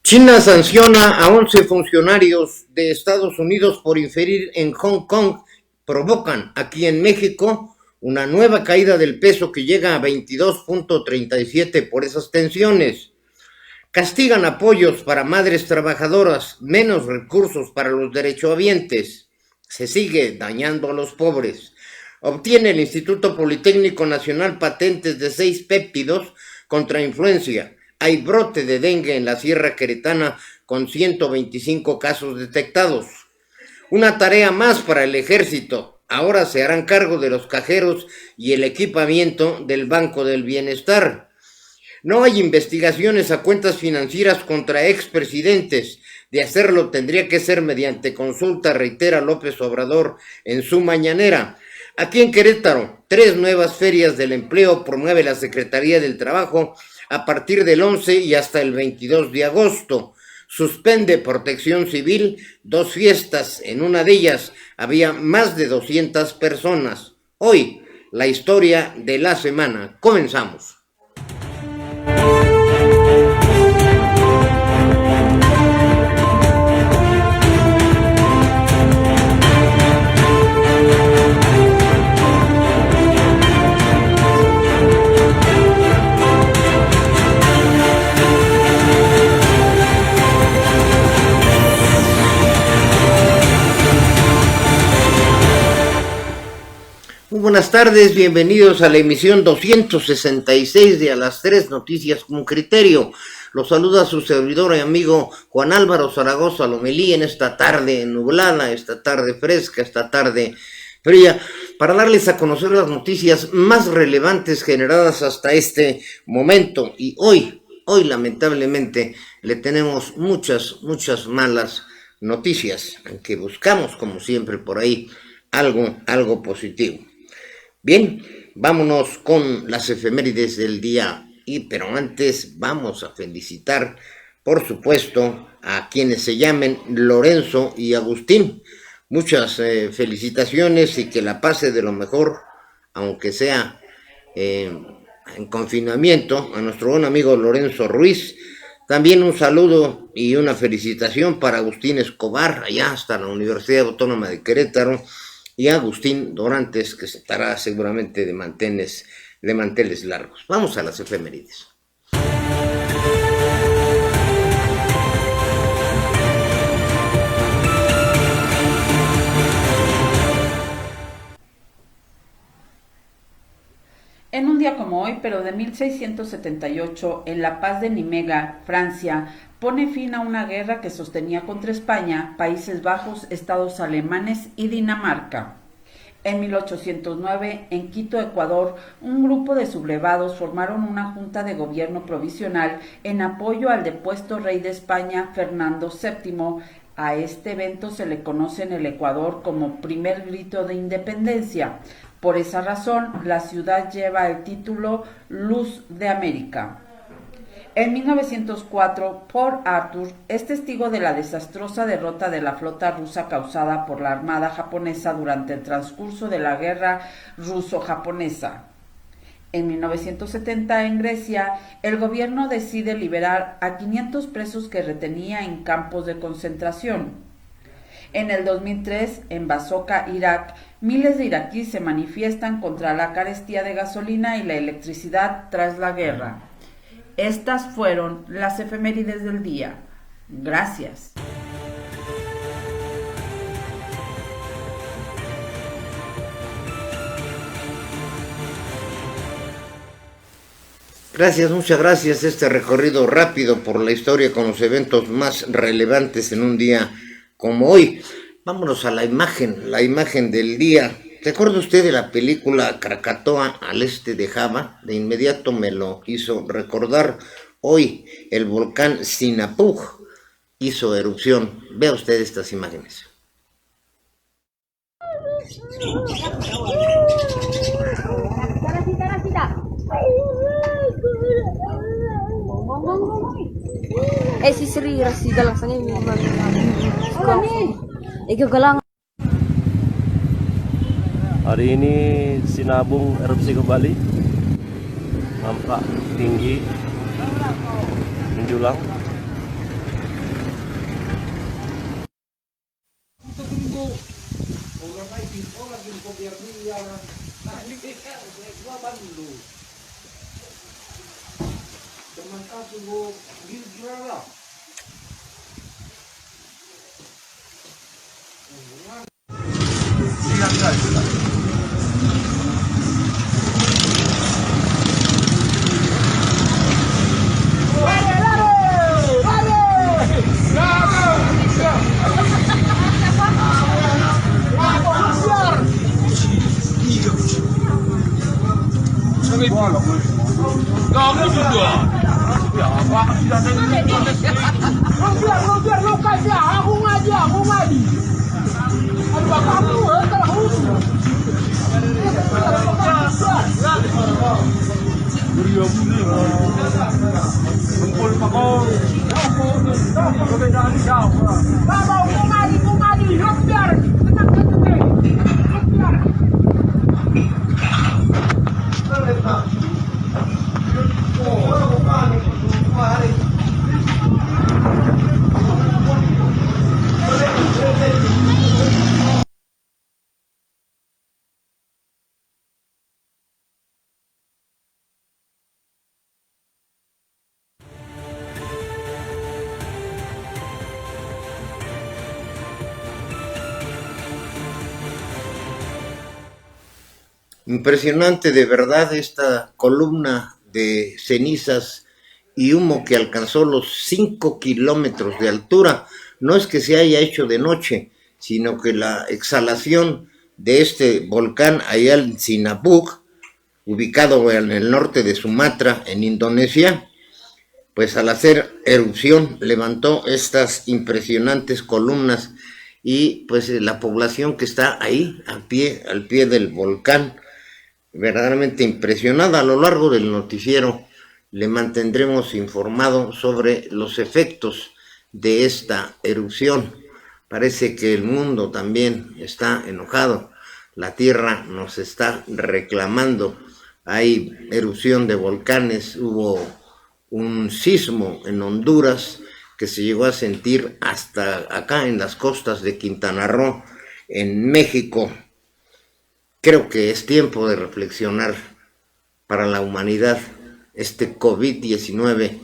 China sanciona a 11 funcionarios de Estados Unidos por inferir en Hong Kong. Provocan aquí en México una nueva caída del peso que llega a 22.37 por esas tensiones. Castigan apoyos para madres trabajadoras, menos recursos para los derechohabientes. Se sigue dañando a los pobres. Obtiene el Instituto Politécnico Nacional patentes de 6 péptidos contra influenza. Hay brote de dengue en la Sierra Queretana con 125 casos detectados. Una tarea más para el ejército. Ahora se harán cargo de los cajeros y el equipamiento del Banco del Bienestar. No hay investigaciones a cuentas financieras contra expresidentes. De hacerlo tendría que ser mediante consulta, reitera López Obrador en su mañanera. Aquí en Querétaro, 3 nuevas ferias del empleo promueve la Secretaría del Trabajo a partir del 11 y hasta el 22 de agosto. Suspende Protección Civil 2 fiestas. En una de ellas había más de 200 personas. Hoy, la historia de la semana. Comenzamos. Muy buenas tardes, bienvenidos a la emisión 266 de A las 3 Noticias con Criterio. Los saluda su servidor y amigo Juan Álvaro Zaragoza Lomelí en esta tarde nublada, esta tarde fresca, esta tarde fría, para darles a conocer las noticias más relevantes generadas hasta este momento. Y hoy lamentablemente le tenemos muchas malas noticias, aunque buscamos como siempre por ahí algo positivo. Bien, vámonos con las efemérides del día, pero antes vamos a felicitar, por supuesto, a quienes se llamen Lorenzo y Agustín. Muchas felicitaciones y que la pase de lo mejor, aunque sea en confinamiento, a nuestro buen amigo Lorenzo Ruiz. También un saludo y una felicitación para Agustín Escobar, allá hasta la Universidad Autónoma de Querétaro, y Agustín Dorantes, que estará seguramente de manteles largos. Vamos a las efemérides. En un día como hoy, pero de 1678, en la Paz de Nimega, Francia, pone fin a una guerra que sostenía contra España, Países Bajos, Estados alemanes y Dinamarca. En 1809, en Quito, Ecuador, un grupo de sublevados formaron una junta de gobierno provisional en apoyo al depuesto rey de España, Fernando VII. A este evento se le conoce en el Ecuador como primer grito de independencia. Por esa razón, la ciudad lleva el título Luz de América. En 1904, Port Arthur es testigo de la desastrosa derrota de la flota rusa causada por la armada japonesa durante el transcurso de la guerra ruso-japonesa. En 1970, en Grecia, el gobierno decide liberar a 500 presos que retenía en campos de concentración. En el 2003, en Basora, Irak, miles de iraquíes se manifiestan contra la carestía de gasolina y la electricidad tras la guerra. Estas fueron las efemérides del día. Gracias. Gracias, muchas gracias. Este recorrido rápido por la historia con los eventos más relevantes en un día como hoy. Vámonos a la imagen del día. ¿Se acuerda usted de la película Krakatoa al este de Java? De inmediato me lo hizo recordar. Hoy el volcán Sinabung hizo erupción. Vea usted estas imágenes. Si Sri Rasi galang sangay galang. Hari ini Sinabung erupsi kembali, nampak tinggi menjulang. Impresionante de verdad esta columna de cenizas y humo que alcanzó los 5 kilómetros de altura. No es que se haya hecho de noche, sino que la exhalación de este volcán Ayal Sinabung, ubicado en el norte de Sumatra, en Indonesia, pues al hacer erupción levantó estas impresionantes columnas y pues la población que está ahí al pie del volcán, verdaderamente impresionada. A lo largo del noticiero le mantendremos informado sobre los efectos de esta erupción. Parece que el mundo también está enojado, la tierra nos está reclamando. Hay erupción de volcanes, hubo un sismo en Honduras que se llegó a sentir hasta acá en las costas de Quintana Roo, en México. Creo que es tiempo de reflexionar para la humanidad este COVID-19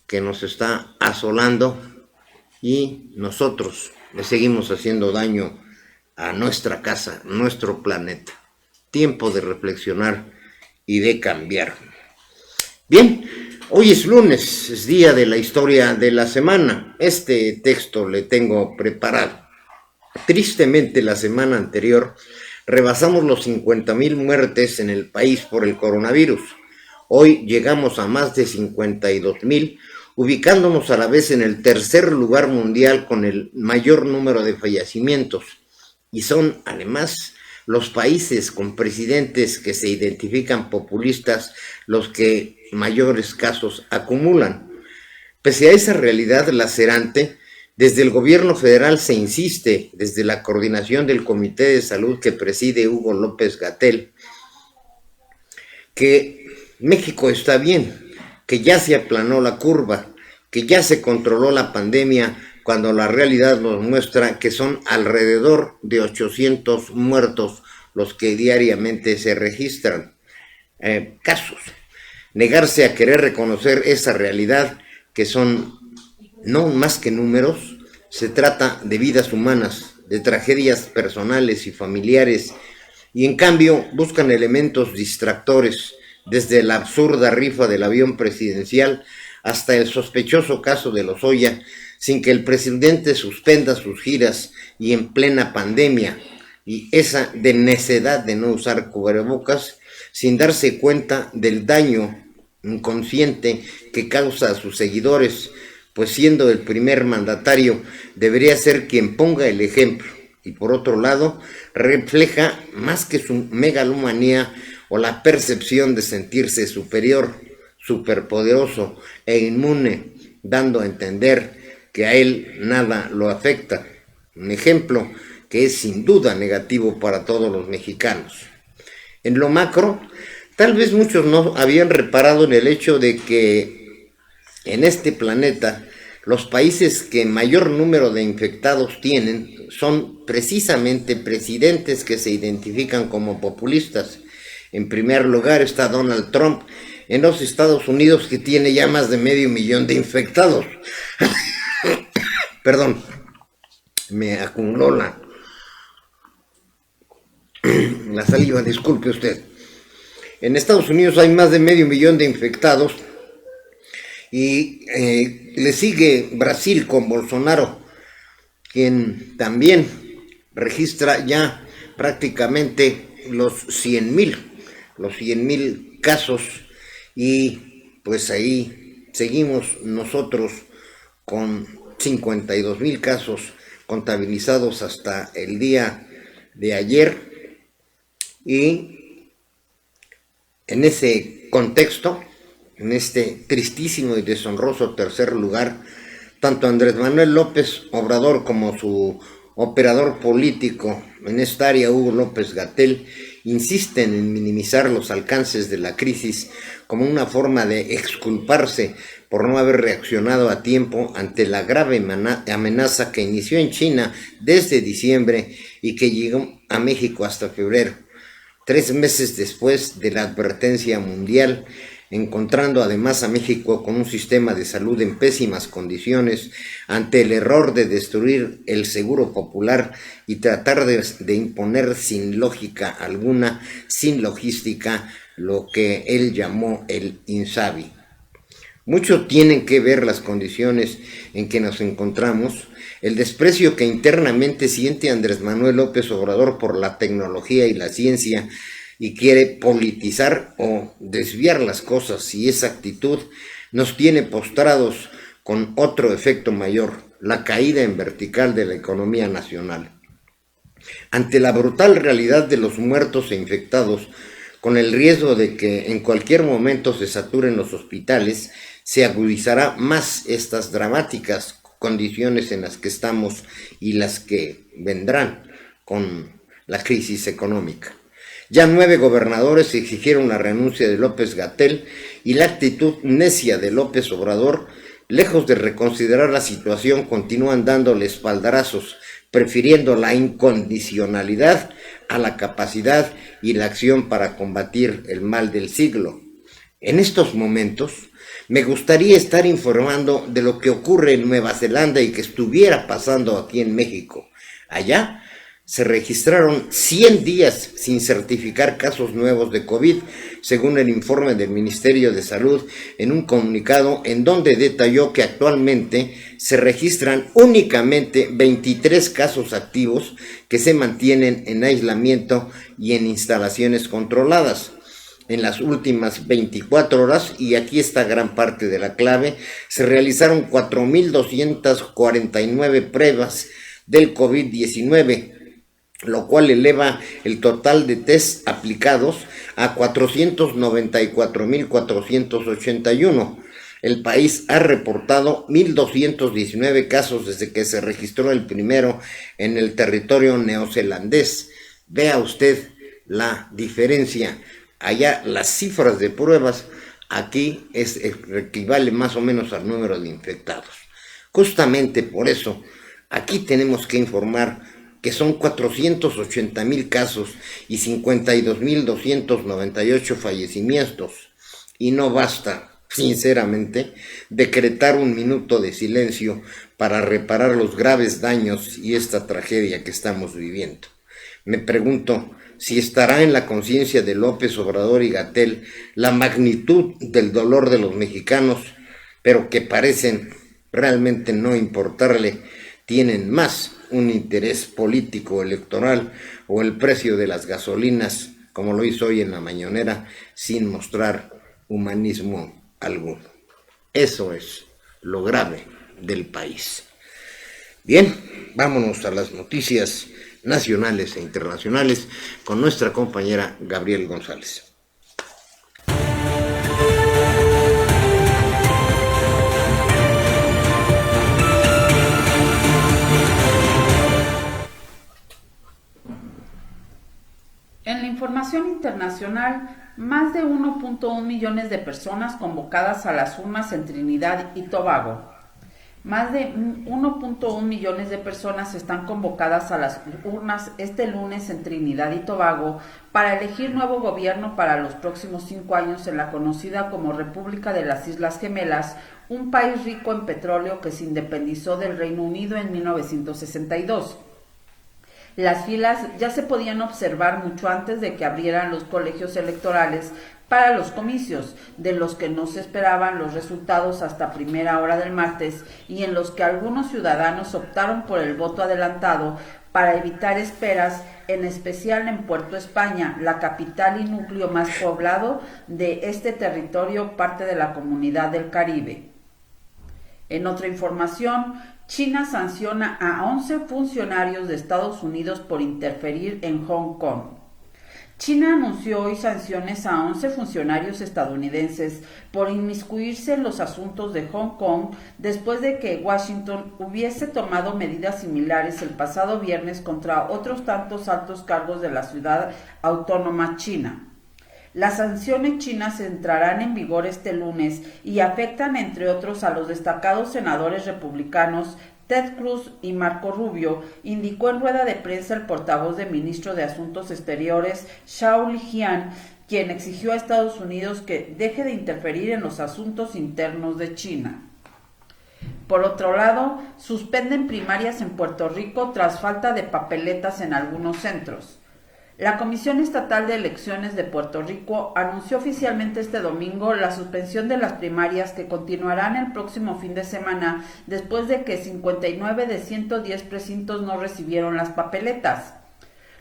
que nos está asolando y nosotros le seguimos haciendo daño a nuestra casa, nuestro planeta. Tiempo de reflexionar y de cambiar. Bien, hoy es lunes, es día de la historia de la semana. Este texto le tengo preparado. Tristemente, la semana anterior rebasamos los 50,000 muertes en el país por el coronavirus. Hoy llegamos a más de 52,000, ubicándonos a la vez en el tercer lugar mundial con el mayor número de fallecimientos. Y son, además, los países con presidentes que se identifican populistas los que mayores casos acumulan. Pese a esa realidad lacerante, desde el gobierno federal se insiste, desde la coordinación del Comité de Salud que preside Hugo López-Gatell, que México está bien, que ya se aplanó la curva, que ya se controló la pandemia, cuando la realidad nos muestra que son alrededor de 800 muertos los que diariamente se registran. Casos. Negarse a querer reconocer esa realidad, que son no más que números, se trata de vidas humanas, de tragedias personales y familiares, y en cambio buscan elementos distractores, desde la absurda rifa del avión presidencial hasta el sospechoso caso de Lozoya, sin que el presidente suspenda sus giras y en plena pandemia, y esa de necedad de no usar cubrebocas, sin darse cuenta del daño inconsciente que causa a sus seguidores, pues siendo el primer mandatario debería ser quien ponga el ejemplo, y por otro lado refleja más que su megalomanía o la percepción de sentirse superior, superpoderoso e inmune, dando a entender que a él nada lo afecta. Un ejemplo que es sin duda negativo para todos los mexicanos. En lo macro, tal vez muchos no habían reparado en el hecho de que en este planeta los países que mayor número de infectados tienen son precisamente presidentes que se identifican como populistas. En primer lugar está Donald Trump, en los Estados Unidos, que tiene ya más de 500,000 de infectados. Perdón, me acumuló la saliva, disculpe usted. En Estados Unidos hay más de 500,000 de infectados y le sigue Brasil con Bolsonaro, quien también registra ya prácticamente los 100,000 casos, y pues ahí seguimos nosotros con 52,000 casos contabilizados hasta el día de ayer. Y en ese contexto, en este tristísimo y deshonroso tercer lugar, tanto Andrés Manuel López Obrador como su operador político en esta área, Hugo López-Gatell, insisten en minimizar los alcances de la crisis como una forma de exculparse por no haber reaccionado a tiempo ante la grave amenaza que inició en China desde diciembre y que llegó a México hasta febrero, 3 meses después de la advertencia mundial, encontrando además a México con un sistema de salud en pésimas condiciones ante el error de destruir el seguro popular y tratar de imponer sin lógica alguna, sin logística, lo que él llamó el INSABI. Mucho tienen que ver las condiciones en que nos encontramos, el desprecio que internamente siente Andrés Manuel López Obrador por la tecnología y la ciencia, y quiere politizar o desviar las cosas, y esa actitud nos tiene postrados con otro efecto mayor, la caída en vertical de la economía nacional. Ante la brutal realidad de los muertos e infectados, con el riesgo de que en cualquier momento se saturen los hospitales, se agudizará más estas dramáticas condiciones en las que estamos y las que vendrán con la crisis económica. Ya 9 gobernadores exigieron la renuncia de López-Gatell, y la actitud necia de López Obrador, lejos de reconsiderar la situación, continúan dándole espaldarazos, prefiriendo la incondicionalidad a la capacidad y la acción para combatir el mal del siglo. En estos momentos, me gustaría estar informando de lo que ocurre en Nueva Zelanda y que estuviera pasando aquí en México. Allá se registraron 100 días sin certificar casos nuevos de COVID, según el informe del Ministerio de Salud, en un comunicado en donde detalló que actualmente se registran únicamente 23 casos activos que se mantienen en aislamiento y en instalaciones controladas. En las últimas 24 horas, y aquí está gran parte de la clave, se realizaron 4,249 pruebas del COVID-19, lo cual eleva el total de test aplicados a 494,481. El país ha reportado 1,219 casos desde que se registró el primero en el territorio neozelandés. Vea usted la diferencia. Allá las cifras de pruebas, aquí equivale más o menos al número de infectados. Justamente por eso, aquí tenemos que informar que son 480,000 casos y 52,298 fallecimientos, y no basta, sinceramente, decretar un minuto de silencio para reparar los graves daños y esta tragedia que estamos viviendo. Me pregunto si estará en la conciencia de López Obrador y Gatell la magnitud del dolor de los mexicanos, pero que parecen realmente no importarle, tienen más un interés político electoral o el precio de las gasolinas, como lo hizo hoy en la mañanera, sin mostrar humanismo alguno. Eso es lo grave del país. Bien, vámonos a las noticias nacionales e internacionales con nuestra compañera Gabriel González. En la información internacional, más de 1.1 millones de personas convocadas a las urnas en Trinidad y Tobago. Más de 1.1 millones de personas están convocadas a las urnas este lunes en Trinidad y Tobago para elegir nuevo gobierno para los próximos 5 años en la conocida como República de las Islas Gemelas, un país rico en petróleo que se independizó del Reino Unido en 1962. Las filas ya se podían observar mucho antes de que abrieran los colegios electorales para los comicios, de los que no se esperaban los resultados hasta primera hora del martes y en los que algunos ciudadanos optaron por el voto adelantado para evitar esperas, en especial en Puerto España, la capital y núcleo más poblado de este territorio, parte de la Comunidad del Caribe. En otra información, China sanciona a 11 funcionarios de Estados Unidos por interferir en Hong Kong. China anunció hoy sanciones a 11 funcionarios estadounidenses por inmiscuirse en los asuntos de Hong Kong después de que Washington hubiese tomado medidas similares el pasado viernes contra otros tantos altos cargos de la ciudad autónoma china. Las sanciones chinas entrarán en vigor este lunes y afectan, entre otros, a los destacados senadores republicanos Ted Cruz y Marco Rubio, indicó en rueda de prensa el portavoz del ministro de Asuntos Exteriores, Zhao Lijian, quien exigió a Estados Unidos que deje de interferir en los asuntos internos de China. Por otro lado, suspenden primarias en Puerto Rico tras falta de papeletas en algunos centros. La Comisión Estatal de Elecciones de Puerto Rico anunció oficialmente este domingo la suspensión de las primarias que continuarán el próximo fin de semana después de que 59 de 110 precintos no recibieron las papeletas.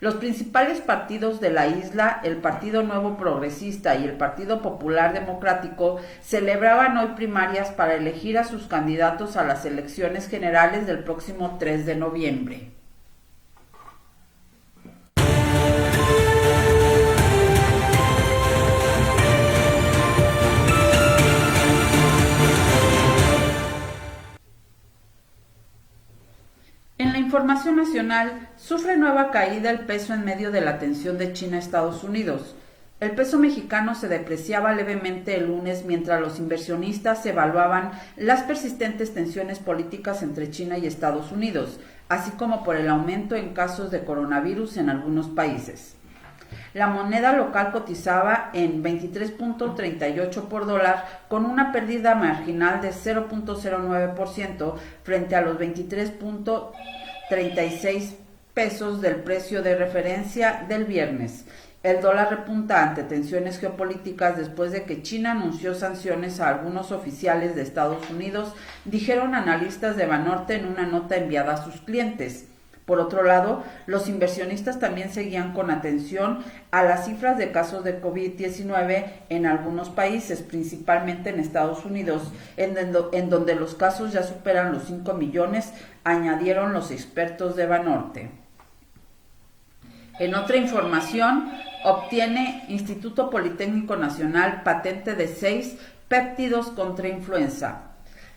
Los principales partidos de la isla, el Partido Nuevo Progresista y el Partido Popular Democrático, celebraban hoy primarias para elegir a sus candidatos a las elecciones generales del próximo 3 de noviembre. En la información nacional, sufre nueva caída el peso en medio de la tensión de China a Estados Unidos. El peso mexicano se depreciaba levemente el lunes mientras los inversionistas evaluaban las persistentes tensiones políticas entre China y Estados Unidos, así como por el aumento en casos de coronavirus en algunos países. La moneda local cotizaba en 23.38 por dólar con una pérdida marginal de 0.09% frente a los 23.36 pesos del precio de referencia del viernes. El dólar repunta ante tensiones geopolíticas después de que China anunció sanciones a algunos oficiales de Estados Unidos, dijeron analistas de Banorte en una nota enviada a sus clientes. Por otro lado, los inversionistas también seguían con atención a las cifras de casos de COVID-19 en algunos países, principalmente en Estados Unidos, en donde los casos ya superan los 5 millones, añadieron los expertos de Banorte. En otra información, obtiene Instituto Politécnico Nacional patente de 6 péptidos contra influenza.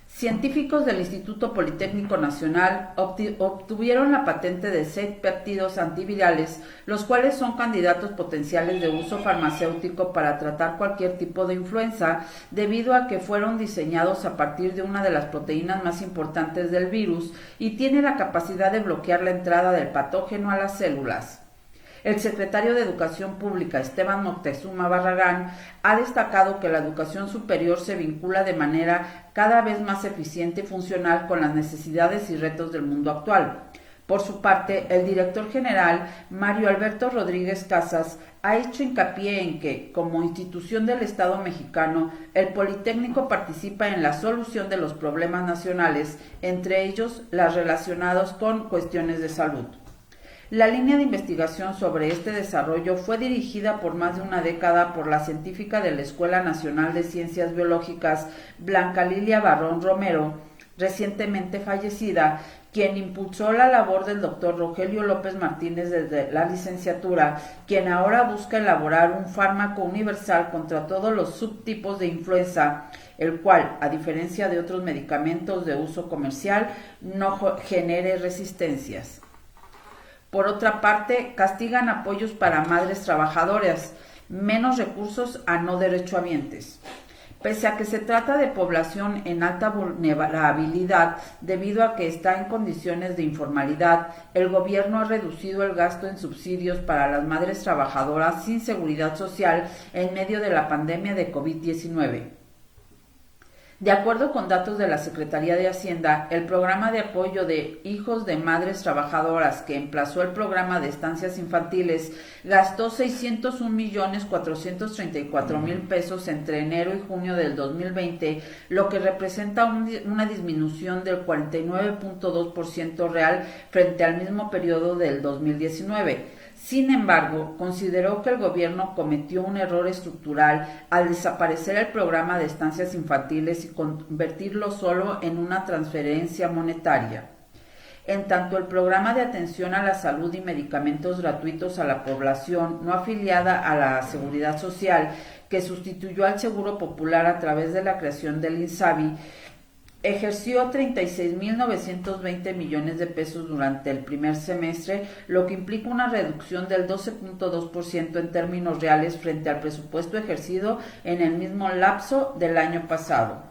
Científicos del Instituto Politécnico Nacional obtuvieron la patente de 6 péptidos antivirales, los cuales son candidatos potenciales de uso farmacéutico para tratar cualquier tipo de influenza, debido a que fueron diseñados a partir de una de las proteínas más importantes del virus y tiene la capacidad de bloquear la entrada del patógeno a las células. El secretario de Educación Pública, Esteban Moctezuma Barragán, ha destacado que la educación superior se vincula de manera cada vez más eficiente y funcional con las necesidades y retos del mundo actual. Por su parte, el director general, Mario Alberto Rodríguez Casas, ha hecho hincapié en que, como institución del Estado mexicano, el Politécnico participa en la solución de los problemas nacionales, entre ellos las relacionados con cuestiones de salud. La línea de investigación sobre este desarrollo fue dirigida por más de una década por la científica de la Escuela Nacional de Ciencias Biológicas, Blanca Lilia Barrón Romero, recientemente fallecida, quien impulsó la labor del doctor Rogelio López Martínez desde la licenciatura, quien ahora busca elaborar un fármaco universal contra todos los subtipos de influenza, el cual, a diferencia de otros medicamentos de uso comercial, no genere resistencias. Por otra parte, castigan apoyos para madres trabajadoras, menos recursos a no derechohabientes. Pese a que se trata de población en alta vulnerabilidad debido a que está en condiciones de informalidad, el gobierno ha reducido el gasto en subsidios para las madres trabajadoras sin seguridad social en medio de la pandemia de COVID-19. De acuerdo con datos de la Secretaría de Hacienda, el programa de apoyo de hijos de madres trabajadoras que emplazó el programa de estancias infantiles gastó 601.434.000 pesos entre enero y junio del 2020, lo que representa una disminución del 49.2% real frente al mismo periodo del 2019. Sin embargo, consideró que el gobierno cometió un error estructural al desaparecer el programa de estancias infantiles y convertirlo solo en una transferencia monetaria. En tanto, el programa de atención a la salud y medicamentos gratuitos a la población no afiliada a la Seguridad Social, que sustituyó al Seguro Popular a través de la creación del INSABI, ejerció 36.920 millones de pesos durante el primer semestre, lo que implica una reducción del 12.2% en términos reales frente al presupuesto ejercido en el mismo lapso del año pasado.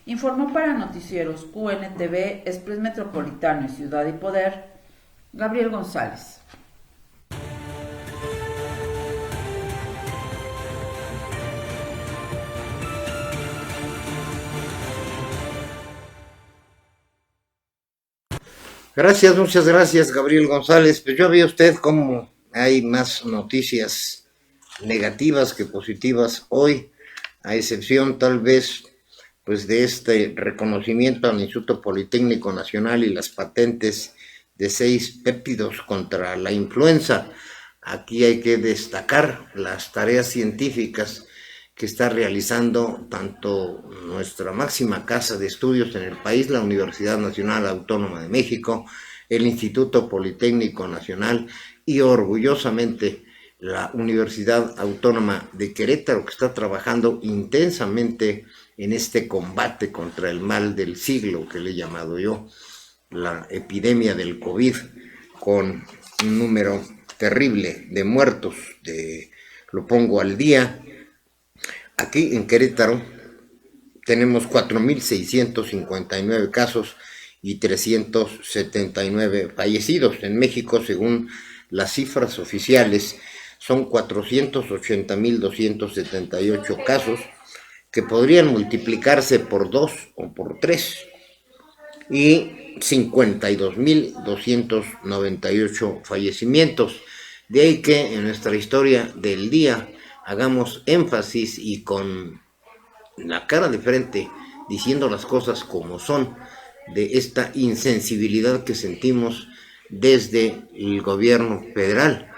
Informó para Noticieros QNTV, Express Metropolitano y Ciudad y Poder, Gabriel González. Gracias, muchas gracias, Gabriel González. Pues yo veo usted cómo hay más noticias negativas que positivas hoy, a excepción tal vez pues de este reconocimiento al Instituto Politécnico Nacional y las patentes de 6 péptidos contra la influenza. Aquí hay que destacar las tareas científicas que está realizando tanto nuestra máxima casa de estudios en el país, la Universidad Nacional Autónoma de México, el Instituto Politécnico Nacional y orgullosamente la Universidad Autónoma de Querétaro, que está trabajando intensamente en este combate contra el mal del siglo, que le he llamado yo, la epidemia del COVID, con un número terrible de muertos, lo pongo al día. Aquí en Querétaro tenemos 4.659 casos y 379 fallecidos. En México, según las cifras oficiales, son 480.278 casos que podrían multiplicarse por 2 o por 3 y 52.298 fallecimientos. De ahí que en nuestra historia del día hagamos énfasis y con la cara de frente, diciendo las cosas como son, de esta insensibilidad que sentimos desde el gobierno federal,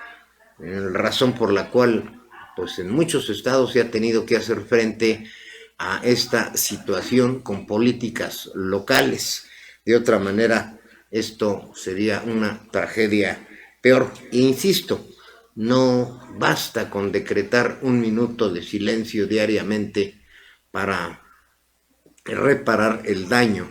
razón por la cual pues en muchos estados se ha tenido que hacer frente a esta situación con políticas locales. De otra manera, esto sería una tragedia peor. E insisto, no basta con decretar 1 minuto de silencio diariamente para reparar el daño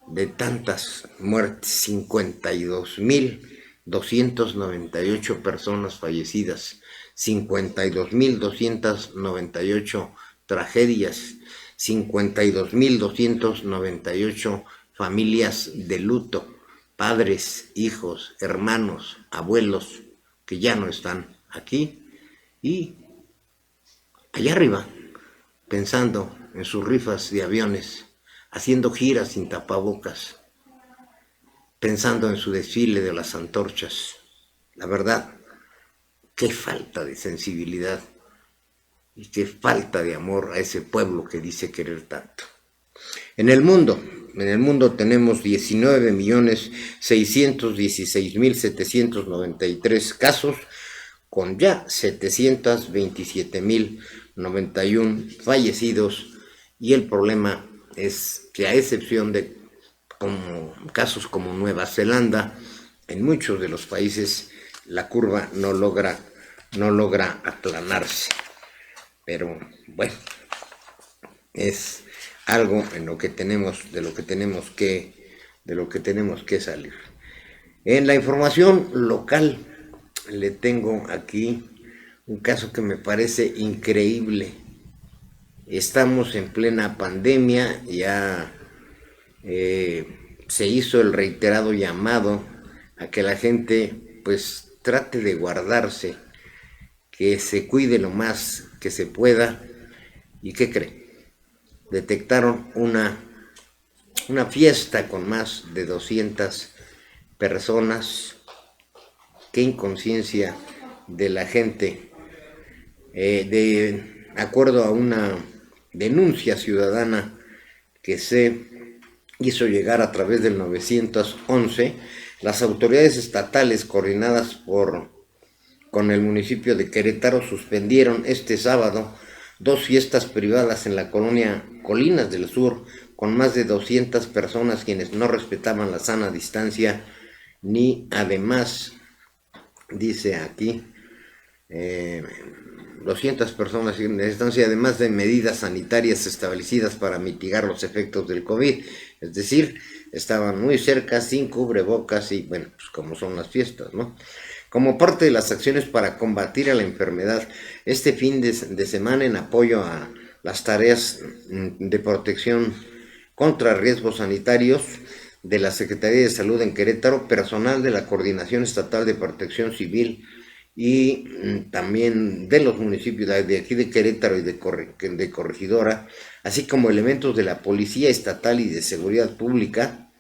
de tantas muertes. 52.298 personas fallecidas, 52.298 tragedias, 52.298 familias de luto, padres, hijos, hermanos, abuelos que ya no están aquí y allá arriba, pensando en sus rifas de aviones, haciendo giras sin tapabocas, pensando en su desfile de las antorchas. La verdad, qué falta de sensibilidad y qué falta de amor a ese pueblo que dice querer tanto. En el mundo tenemos 19.616.793 casos, con ya 727.091 fallecidos, y el problema es que, a excepción de casos como Nueva Zelanda, en muchos de los países la curva no logra aplanarse. Pero bueno, es algo de lo que tenemos que salir. En la información local le tengo aquí un caso que me parece increíble. estamos en plena pandemia, ya se hizo el reiterado llamado a que la gente pues trate de guardarse, que se cuide lo más que se pueda. ¿Y qué cree? Detectaron una fiesta con más de 200 personas. Qué inconsciencia de la gente. De acuerdo a una denuncia ciudadana que se hizo llegar a través del 911, las autoridades estatales coordinadas con el municipio de Querétaro suspendieron este sábado 2 fiestas privadas en la colonia Colinas del Sur con más de 200 personas quienes no respetaban la sana distancia ni además, dice aquí, 200 personas en distancia, además de medidas sanitarias establecidas para mitigar los efectos del COVID. Es decir, estaban muy cerca, sin cubrebocas y, bueno, pues como son las fiestas, ¿no? Como parte de las acciones para combatir a la enfermedad, este fin de semana, en apoyo a las tareas de protección contra riesgos sanitarios de la Secretaría de Salud en Querétaro, personal de la Coordinación Estatal de Protección Civil y también de los municipios de aquí de Querétaro y de Corregidora, así como elementos de la Policía Estatal y de Seguridad Pública,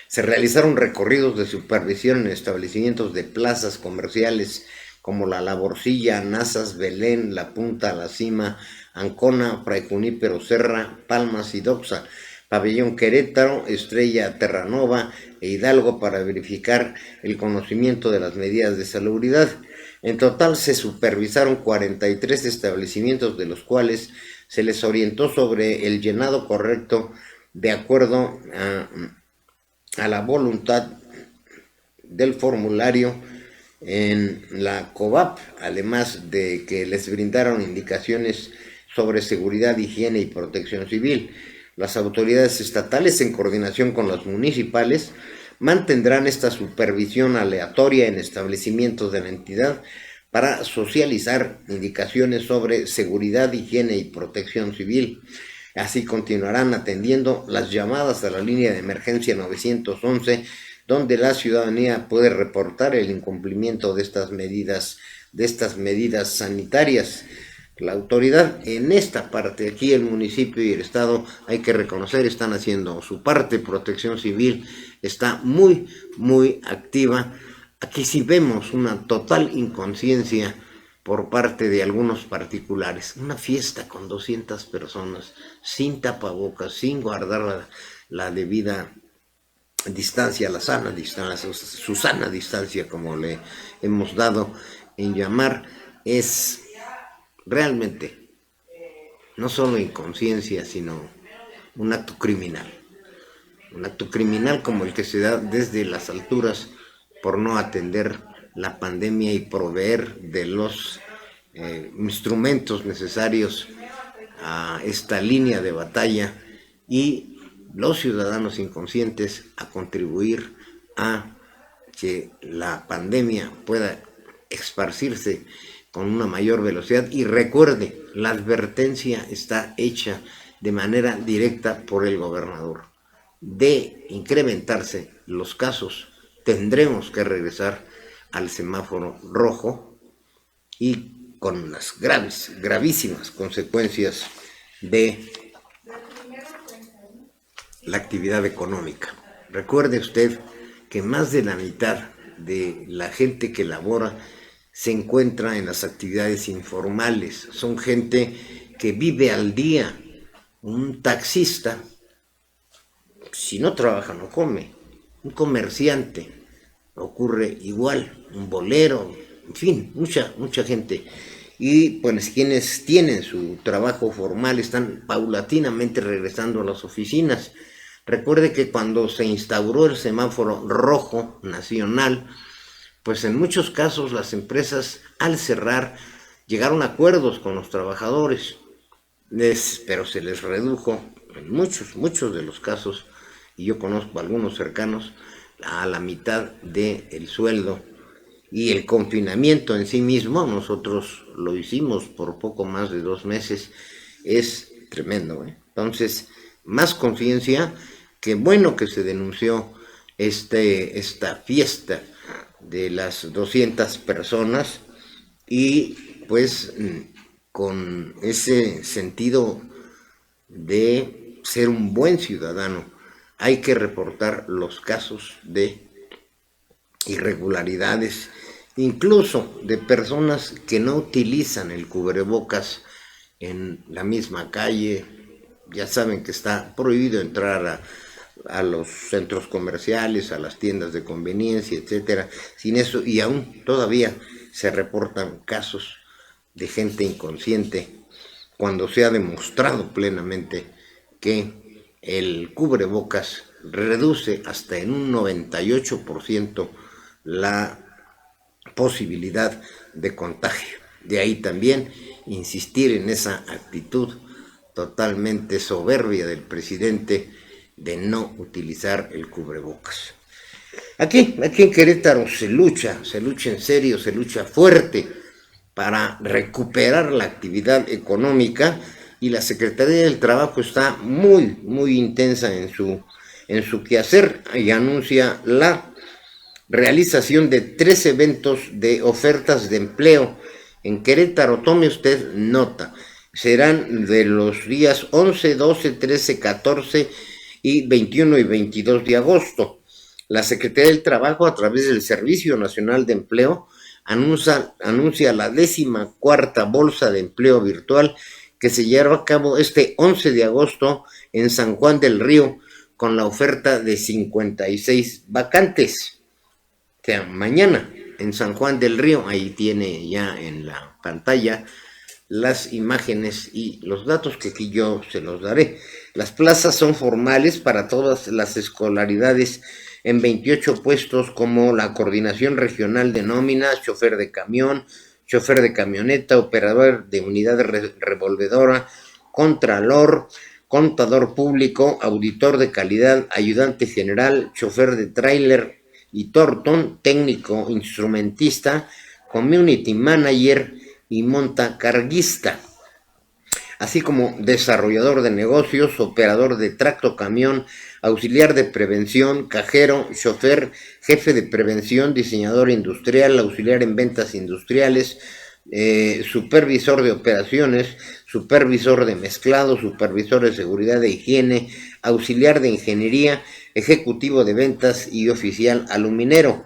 se realizaron recorridos de supervisión en establecimientos de plazas comerciales como La Laborcilla, Nazas, Belén, La Punta, La Cima, Ancona, Fray Junípero Serra, Palmas y Doxa, Pabellón Querétaro, Estrella Terranova e Hidalgo para verificar el conocimiento de las medidas de salubridad. En total se supervisaron 43 establecimientos, de los cuales se les orientó sobre el llenado correcto de acuerdo a la voluntad del formulario en la COVAP, además de que les brindaron indicaciones sobre seguridad, higiene y protección civil. Las autoridades estatales, en coordinación con las municipales, mantendrán esta supervisión aleatoria en establecimientos de la entidad para socializar indicaciones sobre seguridad, higiene y protección civil. Así continuarán atendiendo las llamadas a la línea de emergencia 911, donde la ciudadanía puede reportar el incumplimiento de estas medidas sanitarias. La autoridad en esta parte, aquí el municipio y el estado, hay que reconocer, están haciendo su parte. Protección Civil está muy, muy activa. Aquí sí vemos una total inconsciencia por parte de algunos particulares. Una fiesta con 200 personas, sin tapabocas, sin guardar la debida distancia, la sana distancia, su sana distancia, como le hemos dado en llamar, es realmente no solo inconsciencia, sino un acto criminal. Un acto criminal como el que se da desde las alturas por no atender la pandemia y proveer de los instrumentos necesarios a esta línea de batalla, y los ciudadanos inconscientes a contribuir a que la pandemia pueda esparcirse con una mayor velocidad. Y recuerde, la advertencia está hecha de manera directa por el gobernador. De incrementarse los casos, tendremos que regresar al semáforo rojo y con las gravísimas consecuencias de la actividad económica. Recuerde usted que más de la mitad de la gente que labora se encuentra en las actividades informales. Son gente que vive al día. Un taxista, si no trabaja, no come. Un comerciante, ocurre igual. Un bolero, en fin, mucha gente. Y pues quienes tienen su trabajo formal están paulatinamente regresando a las oficinas. Recuerde que cuando se instauró el semáforo rojo nacional, pues en muchos casos las empresas, al cerrar, llegaron a acuerdos con los trabajadores, pero se les redujo en muchos de los casos, y yo conozco algunos cercanos, a la mitad del sueldo. Y el confinamiento en sí mismo, nosotros lo hicimos por poco más de 2 meses, es tremendo, ¿eh? Entonces, más conciencia, que bueno que se denunció esta fiesta de las 200 personas y pues con ese sentido de ser un buen ciudadano, hay que reportar los casos de irregularidades, incluso de personas que no utilizan el cubrebocas en la misma calle. Ya saben que está prohibido entrar a los centros comerciales, a las tiendas de conveniencia, etcétera, sin eso, y aún todavía se reportan casos de gente inconsciente cuando se ha demostrado plenamente que el cubrebocas reduce hasta en un 98% la posibilidad de contagio. De ahí también insistir en esa actitud totalmente soberbia del presidente de no utilizar el cubrebocas. Aquí en Querétaro se lucha en serio, se lucha fuerte para recuperar la actividad económica y la Secretaría del Trabajo está muy intensa en su quehacer y anuncia la realización de 3 eventos de ofertas de empleo en Querétaro. Tome usted nota, serán de los días 11, 12, 13, 14 y 21 y 22 de agosto. La Secretaría del Trabajo, a través del Servicio Nacional de Empleo, anuncia la 14ª Bolsa de Empleo Virtual que se llevará a cabo este 11 de agosto en San Juan del Río con la oferta de 56 vacantes. O sea, mañana en San Juan del Río, ahí tiene ya en la pantalla las imágenes y los datos que aquí yo se los daré. Las plazas son formales para todas las escolaridades en 28 puestos como la coordinación regional de nóminas, chofer de camión, chofer de camioneta, operador de unidad revolvedora, contralor, contador público, auditor de calidad, ayudante general, chofer de tráiler y tortón, técnico instrumentista, community manager y montacarguista, así como desarrollador de negocios, operador de tractocamión, auxiliar de prevención, cajero, chofer, jefe de prevención, diseñador industrial, auxiliar en ventas industriales, supervisor de operaciones, supervisor de mezclado, supervisor de seguridad e higiene, auxiliar de ingeniería, ejecutivo de ventas y oficial aluminero.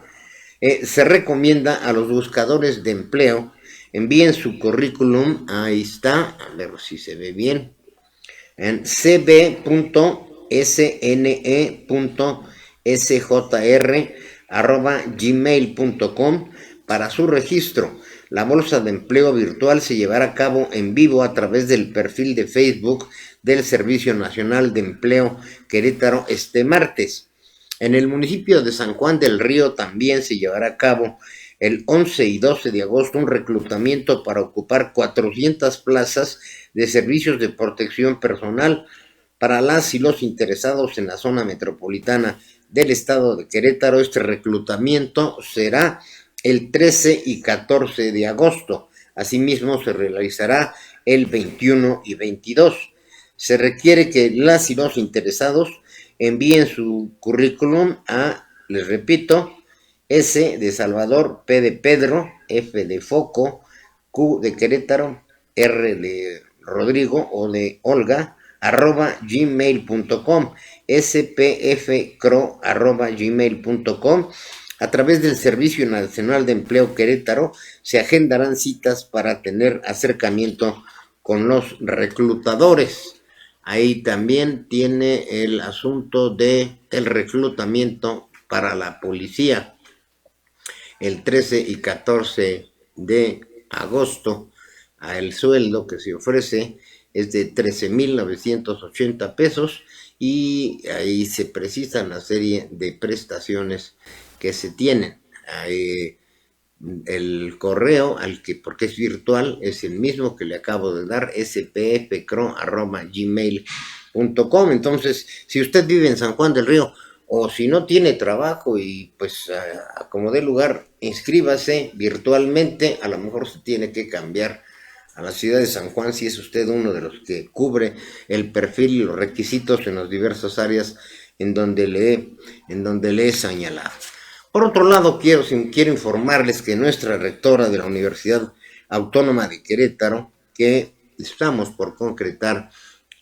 Se recomienda a los buscadores de empleo envíen su currículum, ahí está, a ver si se ve bien, en cb.sne.sjr@gmail.com para su registro. La bolsa de empleo virtual se llevará a cabo en vivo a través del perfil de Facebook del Servicio Nacional de Empleo Querétaro este martes. En el municipio de San Juan del Río también se llevará a cabo el 11 y 12 de agosto un reclutamiento para ocupar 400 plazas de servicios de protección personal para las y los interesados en la zona metropolitana del estado de Querétaro. Este reclutamiento será el 13 y 14 de agosto. Asimismo, se realizará el 21 y 22. Se requiere que las y los interesados envíen su currículum a, les repito, S de Salvador, P de Pedro, F de Foco, Q de Querétaro, R de Rodrigo o de Olga, @gmail.com, spfcro@gmail.com. A través del Servicio Nacional de Empleo Querétaro se agendarán citas para tener acercamiento con los reclutadores. Ahí también tiene el asunto de el reclutamiento para la policía. El 13 y 14 de agosto, el sueldo que se ofrece es de 13,980 pesos y ahí se precisan la serie de prestaciones que se tienen. El correo porque es virtual, es el mismo que le acabo de dar, spfcro@gmail.com. Entonces, si usted vive en San Juan del Río, o si no tiene trabajo y pues como dé lugar, inscríbase virtualmente. A lo mejor se tiene que cambiar a la ciudad de San Juan, si es usted uno de los que cubre el perfil y los requisitos en las diversas áreas en donde le he señalado. Por otro lado, quiero informarles que nuestra rectora de la Universidad Autónoma de Querétaro, que estamos por concretar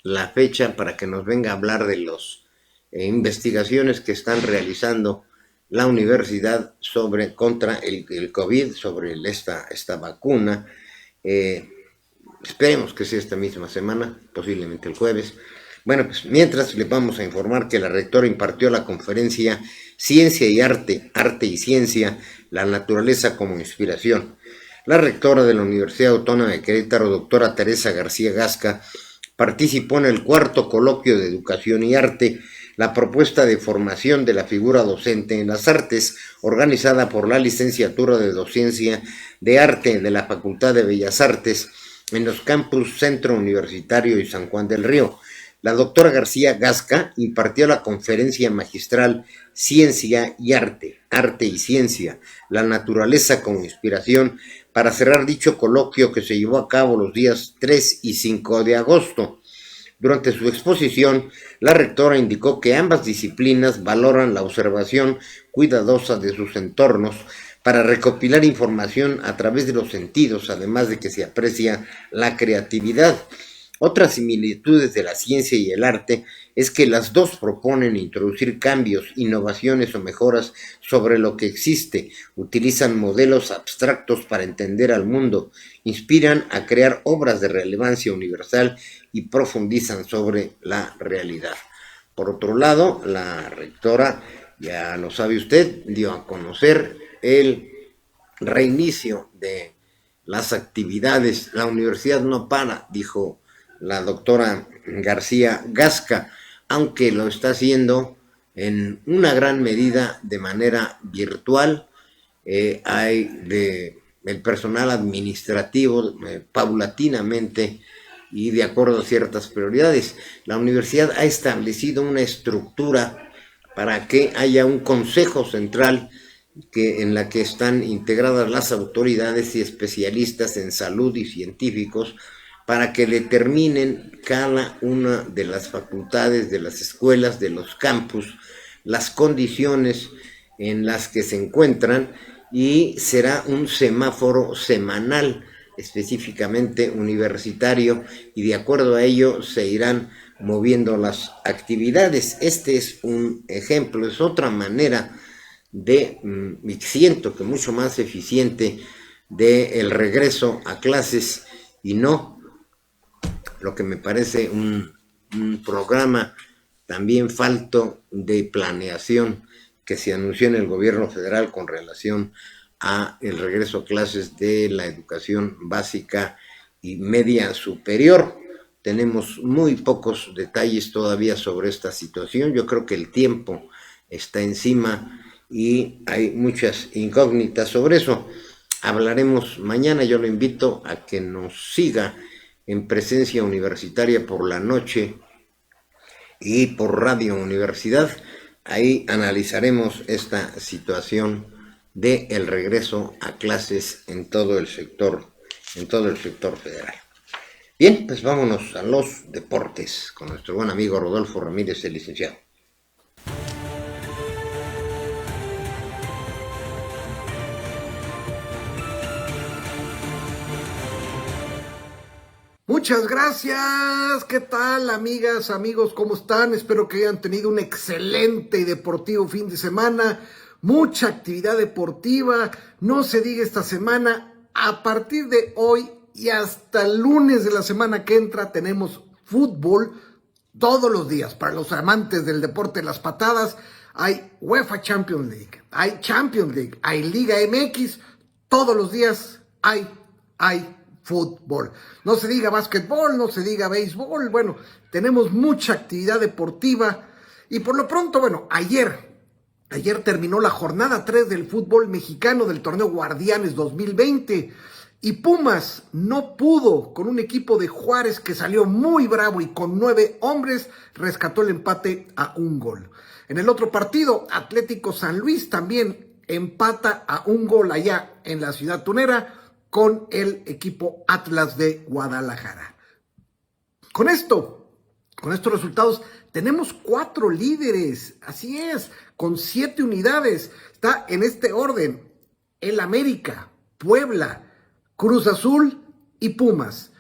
la fecha para que nos venga a hablar de las investigaciones que están realizando la universidad contra el COVID, sobre esta vacuna. Esperemos que sea esta misma semana, posiblemente el jueves. Bueno, pues mientras les vamos a informar que la rectora impartió la conferencia Ciencia y Arte, Arte y Ciencia, la naturaleza como inspiración. La rectora de la Universidad Autónoma de Querétaro, doctora Teresa García Gasca, participó en el 4º coloquio de Educación y Arte, la propuesta de formación de la figura docente en las artes, organizada por la Licenciatura de Docencia de Arte de la Facultad de Bellas Artes en los campus Centro Universitario y San Juan del Río. La doctora García Gasca impartió la conferencia magistral Ciencia y Arte, Arte y Ciencia, la naturaleza como inspiración, para cerrar dicho coloquio que se llevó a cabo los días 3 y 5 de agosto. Durante su exposición, la rectora indicó que ambas disciplinas valoran la observación cuidadosa de sus entornos para recopilar información a través de los sentidos, además de que se aprecia la creatividad. Otras similitudes de la ciencia y el arte es que las dos proponen introducir cambios, innovaciones o mejoras sobre lo que existe, utilizan modelos abstractos para entender al mundo, inspiran a crear obras de relevancia universal y profundizan sobre la realidad. Por otro lado, la rectora, ya lo sabe usted, dio a conocer el reinicio de las actividades. La universidad no para, dijo la doctora García Gasca, aunque lo está haciendo en una gran medida de manera virtual. Hay el personal administrativo paulatinamente y de acuerdo a ciertas prioridades. La universidad ha establecido una estructura para que haya un consejo central en la que están integradas las autoridades y especialistas en salud y científicos, para que determinen cada una de las facultades, de las escuelas, de los campus, las condiciones en las que se encuentran, y será un semáforo semanal, específicamente universitario, y de acuerdo a ello se irán moviendo las actividades. Este es un ejemplo, es otra manera y siento que mucho más eficiente, del regreso a clases, y no lo que me parece un programa también falto de planeación que se anunció en el gobierno federal con relación a el regreso a clases de la educación básica y media superior. Tenemos muy pocos detalles todavía sobre esta situación. Yo creo que el tiempo está encima y hay muchas incógnitas sobre eso. Hablaremos mañana. Yo lo invito a que nos siga en Presencia Universitaria por la noche y por Radio Universidad. Ahí analizaremos esta situación de el regreso a clases en todo el sector federal. Bien, pues vámonos a los deportes con nuestro buen amigo Rodolfo Ramírez, el licenciado. Muchas gracias. ¿Qué tal, amigas, amigos? ¿Cómo están? Espero que hayan tenido un excelente y deportivo fin de semana. Mucha actividad deportiva. No se diga esta semana. A partir de hoy y hasta el lunes de la semana que entra tenemos fútbol todos los días. Para los amantes del deporte de las patadas, hay UEFA Champions League, hay Champions League, hay Liga MX. Todos los días hay fútbol. No se diga básquetbol, no se diga béisbol. Bueno, tenemos mucha actividad deportiva. Y por lo pronto, bueno, ayer terminó la jornada 3 del fútbol mexicano del torneo Guardianes 2020. Y Pumas no pudo, con un equipo de Juárez que salió muy bravo y con 9 hombres, rescató el empate a 1 gol. En el otro partido, Atlético San Luis también empata a 1 gol allá en la ciudad tunera. con el equipo Atlas de Guadalajara. Con estos resultados, tenemos 4 líderes, así es, con 7 unidades. Está en este orden el América, Puebla, Cruz Azul y Pumas.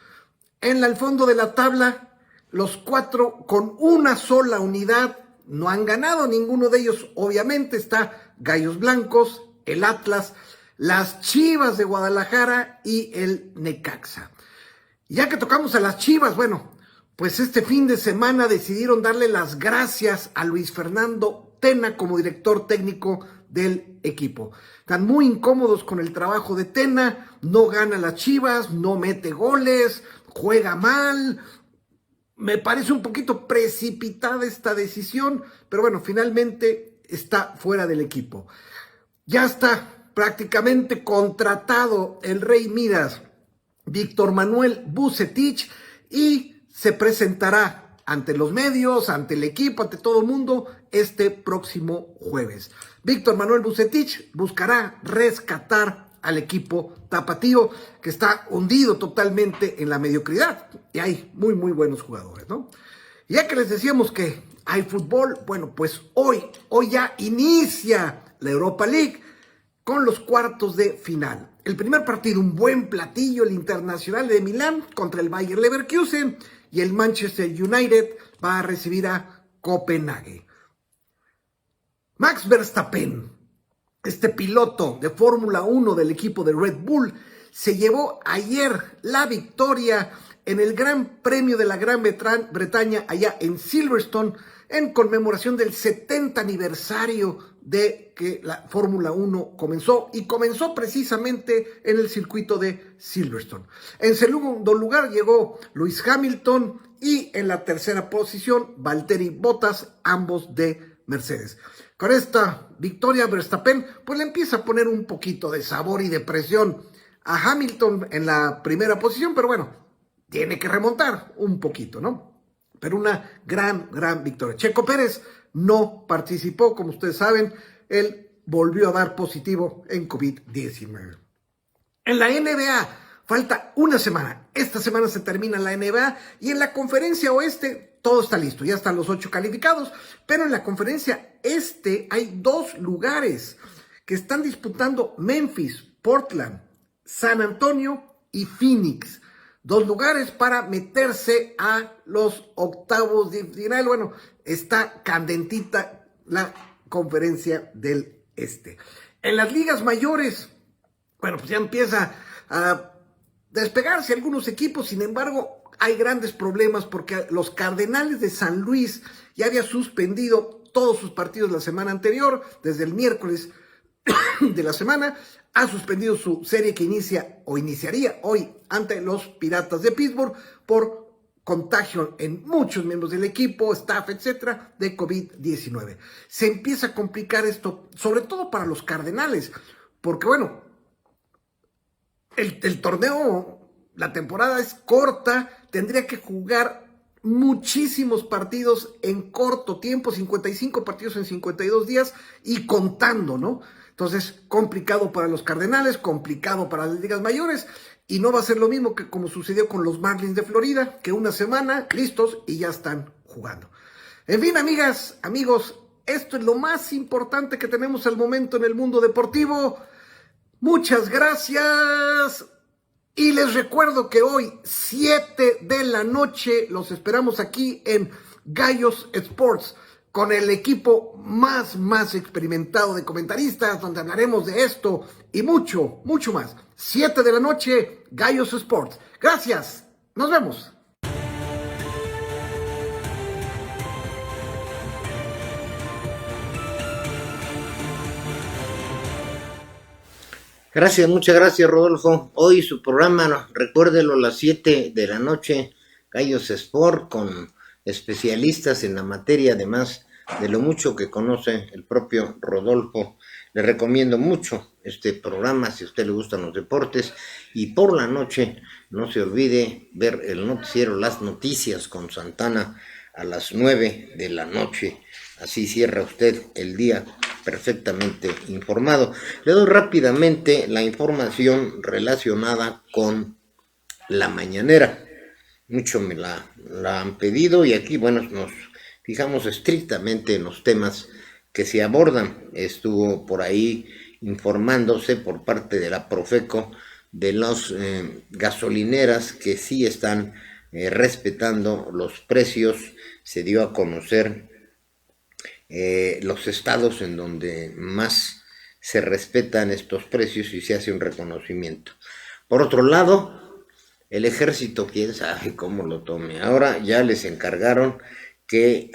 En el fondo de la tabla, los 4 con una sola unidad, no han ganado ninguno de ellos. Obviamente está Gallos Blancos, el Atlas, las Chivas de Guadalajara y el Necaxa. Ya que tocamos a las Chivas, bueno, pues este fin de semana decidieron darle las gracias a Luis Fernando Tena como director técnico del equipo. Están muy incómodos con el trabajo de Tena, no gana las Chivas, no mete goles, juega mal. Me parece un poquito precipitada esta decisión, pero bueno, finalmente está fuera del equipo. Ya está prácticamente contratado el Rey Midas, Víctor Manuel Vucetich, y se presentará ante los medios, ante el equipo, ante todo el mundo este próximo jueves. Víctor Manuel Vucetich buscará rescatar al equipo tapatío, que está hundido totalmente en la mediocridad, y hay muy buenos jugadores, ¿no? Ya que les decíamos que hay fútbol, bueno, pues hoy ya inicia la Europa League con los cuartos de final. El primer partido, un buen platillo, el Internacional de Milán contra el Bayer Leverkusen, y el Manchester United va a recibir a Copenhague. Max Verstappen, este piloto de Fórmula 1 del equipo de Red Bull, se llevó ayer la victoria en el Gran Premio de la Gran Bretaña allá en Silverstone, en conmemoración del 70 aniversario de que la Fórmula 1 comenzó, y comenzó precisamente en el circuito de Silverstone. En segundo lugar llegó Lewis Hamilton, y en la tercera posición Valtteri Bottas, ambos de Mercedes. Con esta victoria Verstappen pues le empieza a poner un poquito de sabor y de presión a Hamilton en la primera posición, pero bueno, tiene que remontar un poquito, ¿no? Pero una gran victoria. Checo Pérez no participó, como ustedes saben, él volvió a dar positivo en COVID-19. En la NBA falta una semana. Esta semana se termina la NBA, y en la conferencia oeste todo está listo, ya están los 8 calificados, pero en la conferencia este hay 2 lugares que están disputando: Memphis, Portland, San Antonio y Phoenix. 2 lugares para meterse a los octavos de final. Bueno, está candentita la conferencia del este. En las ligas mayores, bueno, pues ya empieza a despegarse algunos equipos. Sin embargo, hay grandes problemas porque los Cardenales de San Luis ya había suspendido todos sus partidos la semana anterior. Desde el miércoles de la semana ha suspendido su serie que iniciaría hoy ante los Piratas de Pittsburgh por contagio en muchos miembros del equipo, staff, etcétera, de COVID-19. Se empieza a complicar esto, sobre todo para los Cardenales, porque bueno, el torneo, la temporada es corta, tendría que jugar muchísimos partidos en corto tiempo, 55 partidos en 52 días y contando, ¿no? Entonces, complicado para los Cardenales, complicado para las ligas mayores, y no va a ser lo mismo que como sucedió con los Marlins de Florida, que una semana listos y ya están jugando. En fin, amigas, amigos, esto es lo más importante que tenemos al momento en el mundo deportivo. Muchas gracias. Y les recuerdo que hoy, 7 de la noche, los esperamos aquí en Gallos Sports, con el equipo más experimentado de comentaristas, donde hablaremos de esto y mucho más. 7 de la noche, Gallos Sports. Gracias, nos vemos. Gracias, muchas gracias, Rodolfo. Hoy su programa, recuérdelo, a las 7 de la noche, Gallos Sport, con especialistas en la materia, además de lo mucho que conoce el propio Rodolfo. Le recomiendo mucho este programa si a usted le gustan los deportes. Y por la noche, no se olvide ver el noticiero Las Noticias con Santana a las 9 de la noche. Así cierra usted el día perfectamente informado. Le doy rápidamente la información relacionada con la mañanera. Mucho me la han pedido y aquí, bueno, nos fijamos estrictamente en los temas que se abordan. Estuvo por ahí informándose por parte de la Profeco de las gasolineras que sí están respetando los precios. Se dio a conocer los estados en donde más se respetan estos precios y se hace un reconocimiento. Por otro lado, el ejército, quién sabe cómo lo tome. Ahora ya les encargaron que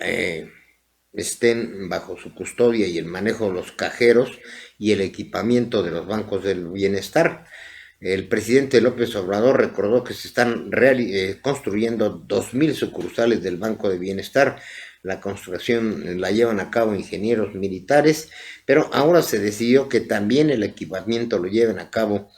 estén bajo su custodia y el manejo de los cajeros y el equipamiento de los bancos del bienestar. El presidente López Obrador recordó que se están construyendo 2,000 sucursales del Banco de Bienestar. La construcción la llevan a cabo ingenieros militares, pero ahora se decidió que también el equipamiento lo lleven a cabo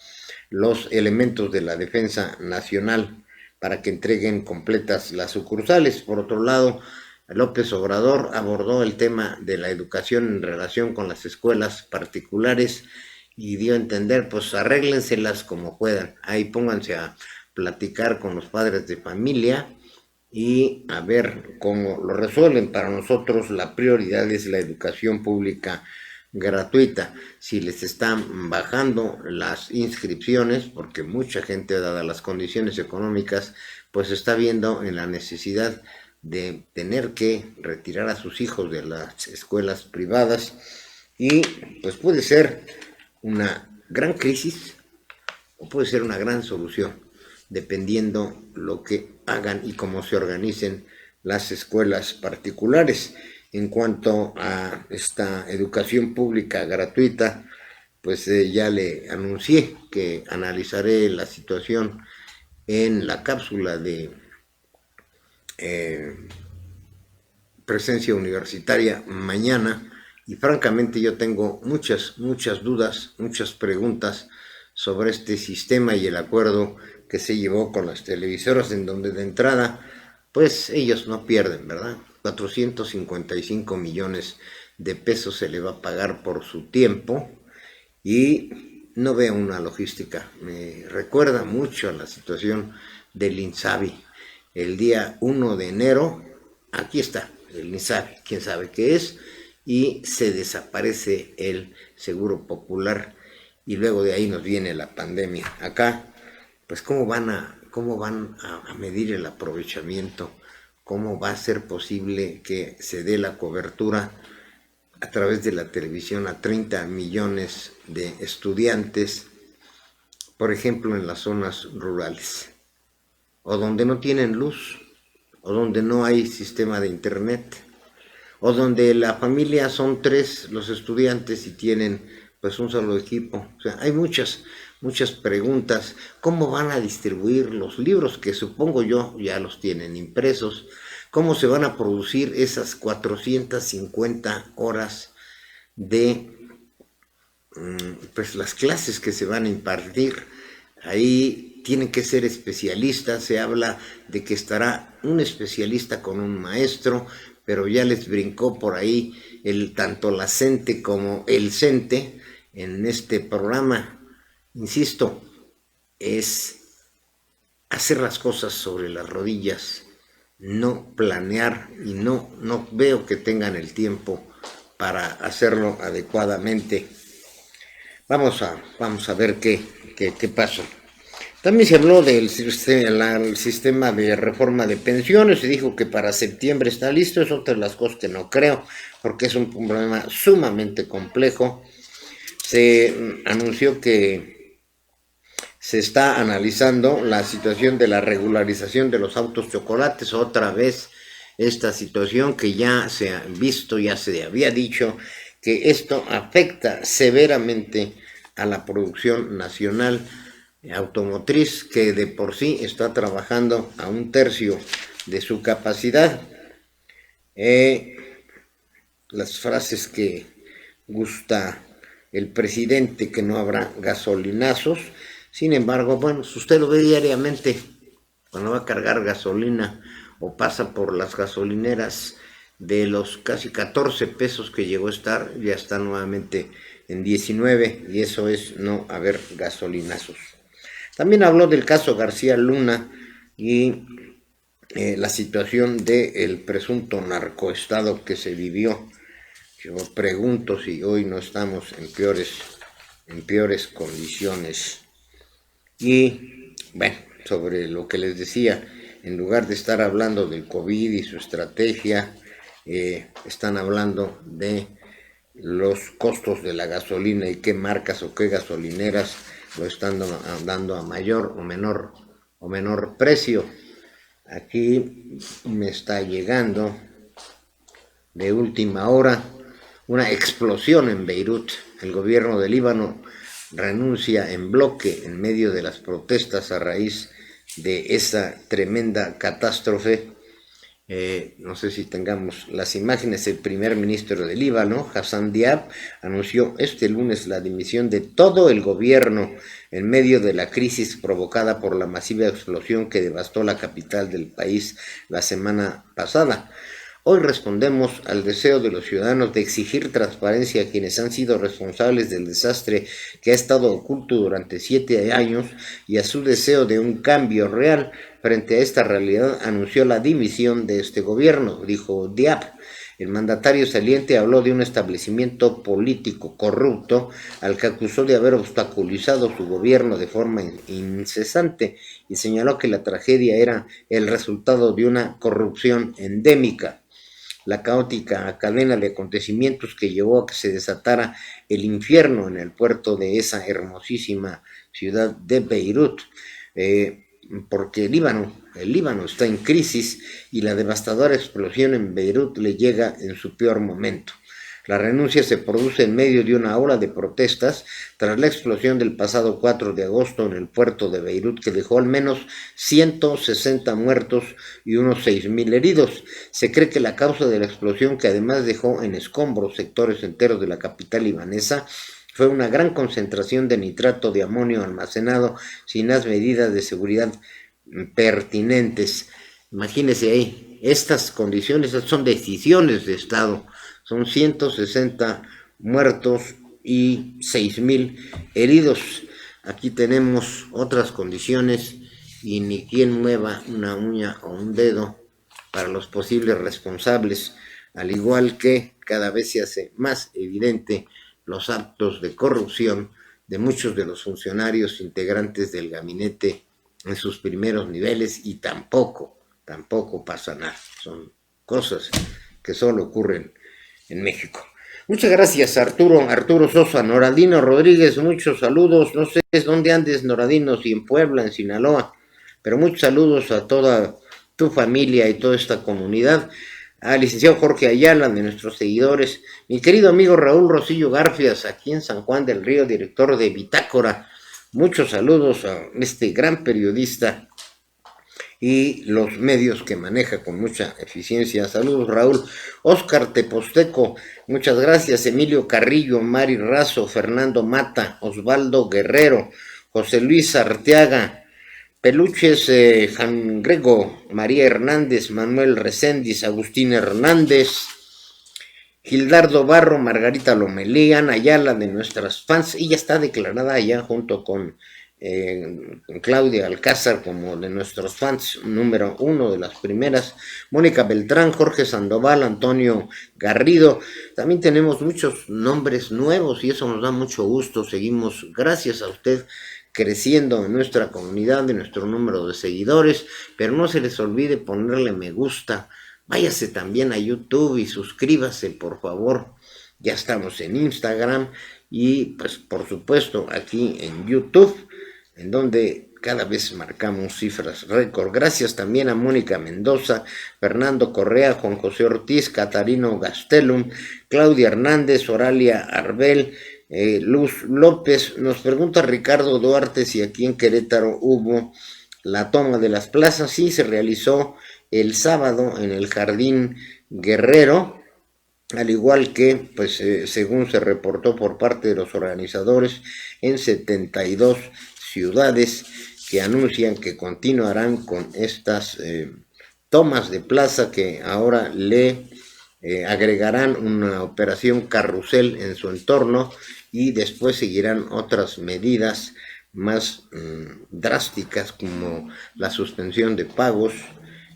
los elementos de la Defensa Nacional para que entreguen completas las sucursales. Por otro lado, López Obrador abordó el tema de la educación en relación con las escuelas particulares y dio a entender, pues arréglenselas como puedan, ahí pónganse a platicar con los padres de familia y a ver cómo lo resuelven. Para nosotros la prioridad es la educación pública gratuita. Si les están bajando las inscripciones, porque mucha gente, dadas las condiciones económicas, pues está viendo en la necesidad de tener que retirar a sus hijos de las escuelas privadas, y pues puede ser una gran crisis o puede ser una gran solución, dependiendo lo que hagan y cómo se organicen las escuelas particulares. En cuanto a esta educación pública gratuita, pues ya le anuncié que analizaré la situación en la cápsula de presencia universitaria mañana, y francamente yo tengo muchas dudas, muchas preguntas sobre este sistema y el acuerdo que se llevó con las televisoras, en donde de entrada pues ellos no pierden, ¿verdad? 455 millones de pesos se le va a pagar por su tiempo, y no veo una logística. Me recuerda mucho a la situación del INSABI. El día 1 de enero, aquí está el INSABI, quién sabe qué es, y se desaparece el Seguro Popular, y luego de ahí nos viene la pandemia. Acá, pues cómo van a medir el aprovechamiento, cómo va a ser posible que se dé la cobertura a través de la televisión a 30 millones de estudiantes, por ejemplo en las zonas rurales, o donde no tienen luz, o donde no hay sistema de internet, o donde la familia son 3 los estudiantes y tienen pues un solo equipo. O sea, hay muchas preguntas. ¿Cómo van a distribuir los libros, que supongo yo ya los tienen impresos? ¿Cómo se van a producir esas 450 horas de pues las clases que se van a impartir? Ahí tienen que ser especialistas. Se habla de que estará un especialista con un maestro, pero ya les brincó por ahí tanto la CENTE como el CENTE en este programa. Insisto, es hacer las cosas sobre las rodillas, no planear, y no veo que tengan el tiempo para hacerlo adecuadamente. Vamos a ver qué pasa. También se habló del sistema de reforma de pensiones. Se dijo que para septiembre está listo. Es otra de las cosas que no creo, porque es un problema sumamente complejo. Se anunció que se está analizando la situación de la regularización de los autos chocolates. Otra vez esta situación que ya se ha visto, ya se había dicho que esto afecta severamente a la producción nacional automotriz, que de por sí está trabajando a 1/3 de su capacidad. Las frases que gusta el presidente, que no habrá gasolinazos. Sin embargo, bueno, si usted lo ve diariamente, cuando va a cargar gasolina o pasa por las gasolineras, de los casi 14 pesos que llegó a estar, ya está nuevamente en 19, y eso es no haber gasolinazos. También habló del caso García Luna y la situación del presunto narcoestado que se vivió. Yo pregunto si hoy no estamos en peores condiciones. Y bueno, sobre lo que les decía, en lugar de estar hablando del COVID y su estrategia, están hablando de los costos de la gasolina y qué marcas o qué gasolineras lo están dando a mayor o menor precio. Aquí me está llegando de última hora una explosión en Beirut. El gobierno de Líbano renuncia en bloque en medio de las protestas a raíz de esa tremenda catástrofe. No sé si tengamos las imágenes. El primer ministro de Líbano, Hassan Diab, anunció este lunes la dimisión de todo el gobierno en medio de la crisis provocada por la masiva explosión que devastó la capital del país la semana pasada. Hoy respondemos al deseo de los ciudadanos de exigir transparencia a quienes han sido responsables del desastre que ha estado oculto durante 7 años y a su deseo de un cambio real. Frente a esta realidad anunció la dimisión de este gobierno, dijo Diab. El mandatario saliente habló de un establecimiento político corrupto al que acusó de haber obstaculizado su gobierno de forma incesante y señaló que la tragedia era el resultado de una corrupción endémica. La caótica cadena de acontecimientos que llevó a que se desatara el infierno en el puerto de esa hermosísima ciudad de Beirut, porque el Líbano está en crisis y la devastadora explosión en Beirut le llega en su peor momento. La renuncia se produce en medio de una ola de protestas tras la explosión del pasado 4 de agosto en el puerto de Beirut, que dejó al menos 160 muertos y unos 6.000 heridos. Se cree que la causa de la explosión, que además dejó en escombros sectores enteros de la capital libanesa, fue una gran concentración de nitrato de amonio almacenado sin las medidas de seguridad pertinentes. Imagínense ahí, estas condiciones son decisiones de Estado. Son 160 muertos y 6.000 heridos. Aquí tenemos otras condiciones y ni quien mueva una uña o un dedo para los posibles responsables, al igual que cada vez se hace más evidente los actos de corrupción de muchos de los funcionarios integrantes del gabinete en sus primeros niveles, y tampoco pasa nada. Son cosas que solo ocurren en México. Muchas gracias, Arturo Sosa. Noradino Rodríguez, muchos saludos. No sé dónde andes, Noradino, si en Puebla, en Sinaloa, pero muchos saludos a toda tu familia y toda esta comunidad. Al licenciado Jorge Ayala, de nuestros seguidores, mi querido amigo Raúl Rosillo Garfias, aquí en San Juan del Río, director de Bitácora. Muchos saludos a este gran periodista y los medios que maneja con mucha eficiencia. Saludos, Raúl. Óscar Teposteco, muchas gracias. Emilio Carrillo, Mari Razo, Fernando Mata, Osvaldo Guerrero, José Luis Arteaga, Peluches Jangrego, María Hernández, Manuel Reséndiz, Agustín Hernández, Gildardo Barro, Margarita Lomelí, Ana Ayala, de nuestras fans, y ya está declarada allá junto con Claudia Alcázar como de nuestros fans número 1, de las primeras. Mónica Beltrán, Jorge Sandoval, Antonio Garrido. También tenemos muchos nombres nuevos y eso nos da mucho gusto. Seguimos, gracias a usted, creciendo en nuestra comunidad, en nuestro número de seguidores, pero no se les olvide ponerle me gusta. Váyase también a YouTube y suscríbase, por favor. Ya estamos en Instagram y pues por supuesto aquí en YouTube, en donde cada vez marcamos cifras récord. Gracias también a Mónica Mendoza, Fernando Correa, Juan José Ortiz, Catarino Gastelum, Claudia Hernández, Oralia Arbel, Luz López. Nos pregunta Ricardo Duarte si aquí en Querétaro hubo la toma de las plazas. Sí, se realizó el sábado en el Jardín Guerrero, al igual que, pues, según se reportó por parte de los organizadores, en 72 ciudades que anuncian que continuarán con estas tomas de plaza que ahora le agregarán una operación carrusel en su entorno y después seguirán otras medidas más drásticas como la suspensión de pagos,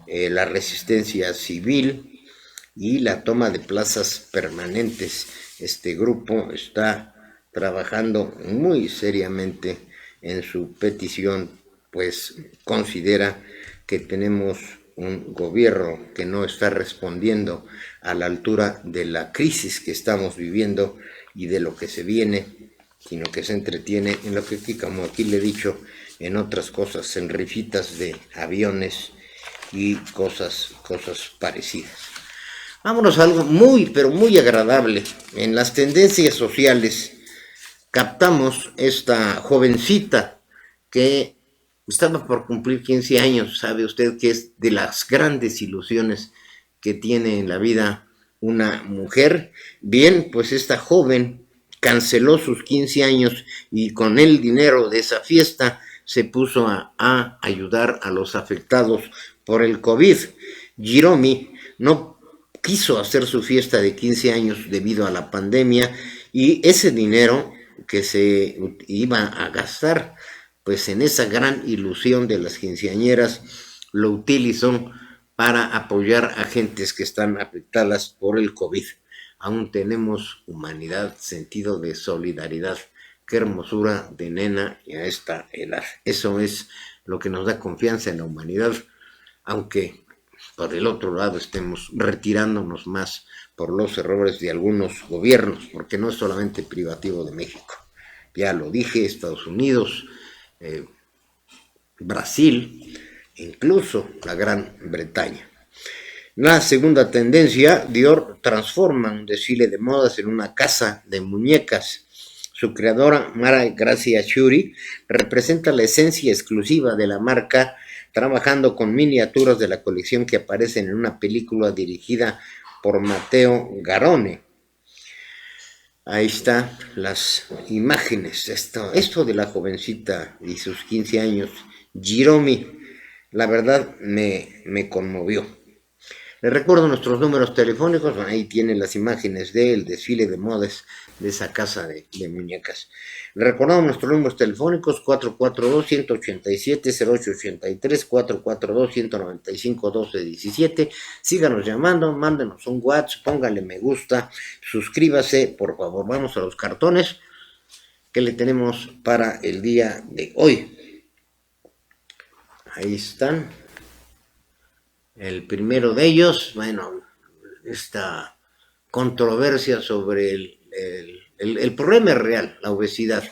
la resistencia civil y la toma de plazas permanentes. Este grupo está trabajando muy seriamente en su petición, pues considera que tenemos un gobierno que no está respondiendo a la altura de la crisis que estamos viviendo y de lo que se viene, sino que se entretiene en lo que, como aquí le he dicho, en otras cosas, en rifitas de aviones y cosas parecidas. Vámonos a algo muy, pero muy agradable. En las tendencias sociales captamos esta jovencita que estaba por cumplir 15 años. Sabe usted que es de las grandes ilusiones que tiene en la vida una mujer. Bien, pues esta joven canceló sus 15 años y con el dinero de esa fiesta se puso a ayudar a los afectados por el COVID. Jiromi no quiso hacer su fiesta de 15 años debido a la pandemia y ese dinero que se iba a gastar pues en esa gran ilusión de las quinceañeras lo utilizó para apoyar a gentes que están afectadas por el COVID. Aún tenemos humanidad, sentido de solidaridad. Qué hermosura de nena y a esta edad. Eso es lo que nos da confianza en la humanidad, aunque por el otro lado estemos retirándonos más por los errores de algunos gobiernos, porque no es solamente privativo de México. Ya lo dije, Estados Unidos, Brasil, incluso la Gran Bretaña. La segunda tendencia, Dior transforma un desfile de modas en una casa de muñecas. Su creadora, Mara Grazia Chiuri, representa la esencia exclusiva de la marca, trabajando con miniaturas de la colección que aparecen en una película dirigida por Matteo Garrone. Ahí están las imágenes, esto de la jovencita y sus 15 años, Jiromi, la verdad me conmovió. Les recuerdo nuestros números telefónicos, ahí tienen las imágenes del desfile de modas de esa casa de muñecas. Les recordamos nuestros números telefónicos 442-187-0883, 442-195-1217. Síganos llamando, mándenos un WhatsApp, póngale me gusta, suscríbase, por favor. Vamos a los cartones que le tenemos para el día de hoy. Ahí están. El primero de ellos, bueno, esta controversia sobre el problema real, la obesidad,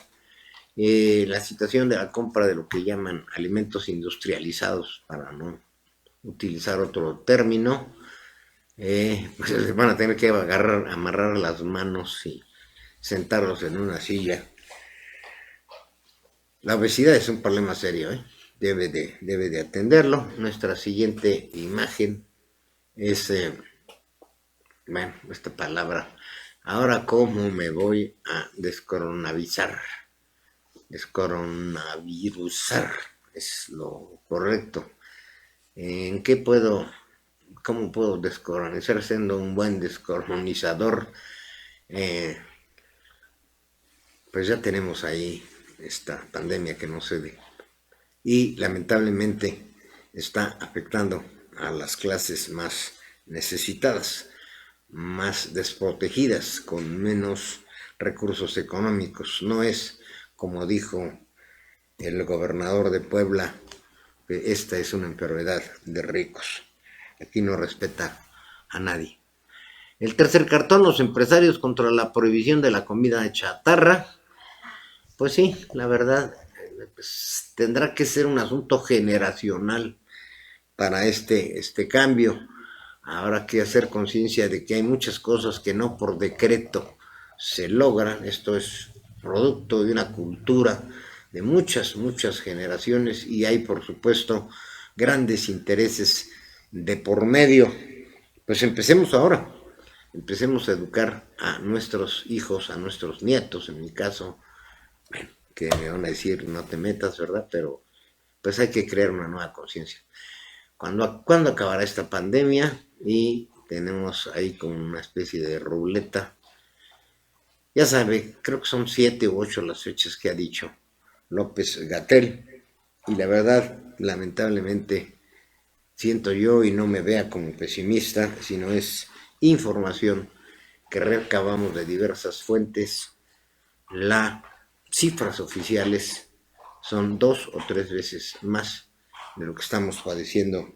la situación de la compra de lo que llaman alimentos industrializados, para no utilizar otro término, pues les van a tener que amarrar las manos y sentarlos en una silla. La obesidad es un problema serio, debe de atenderlo. Nuestra siguiente imagen es, esta palabra. Ahora, ¿cómo me voy a descoronavirusar? Descoronavirusar es lo correcto. ¿Cómo puedo descolonizar siendo un buen descolonizador? Pues ya tenemos ahí esta pandemia que no cede y lamentablemente está afectando a las clases más necesitadas, más desprotegidas, con menos recursos económicos. No es, como dijo el gobernador de Puebla, que esta es una enfermedad de ricos. Aquí no respeta a nadie. El tercer cartón, los empresarios contra la prohibición de la comida chatarra. Pues sí, la verdad, pues, tendrá que ser un asunto generacional para este cambio. Habrá que hacer conciencia de que hay muchas cosas que no por decreto se logran. Esto es producto de una cultura de muchas generaciones y hay, por supuesto, grandes intereses de por medio. Pues empecemos ahora, empecemos a educar a nuestros hijos, a nuestros nietos, en mi caso, bueno, que me van a decir no te metas, ¿verdad? Pero pues hay que crear una nueva conciencia. ¿Cuándo acabará esta pandemia? Y tenemos ahí como una especie de ruleta. Ya sabe, creo que son 7 u 8 las fechas que ha dicho López-Gatell, y la verdad, lamentablemente, siento yo, y no me vea como pesimista, sino es información que recabamos de diversas fuentes. Las cifras oficiales son 2 o 3 veces más de lo que estamos padeciendo,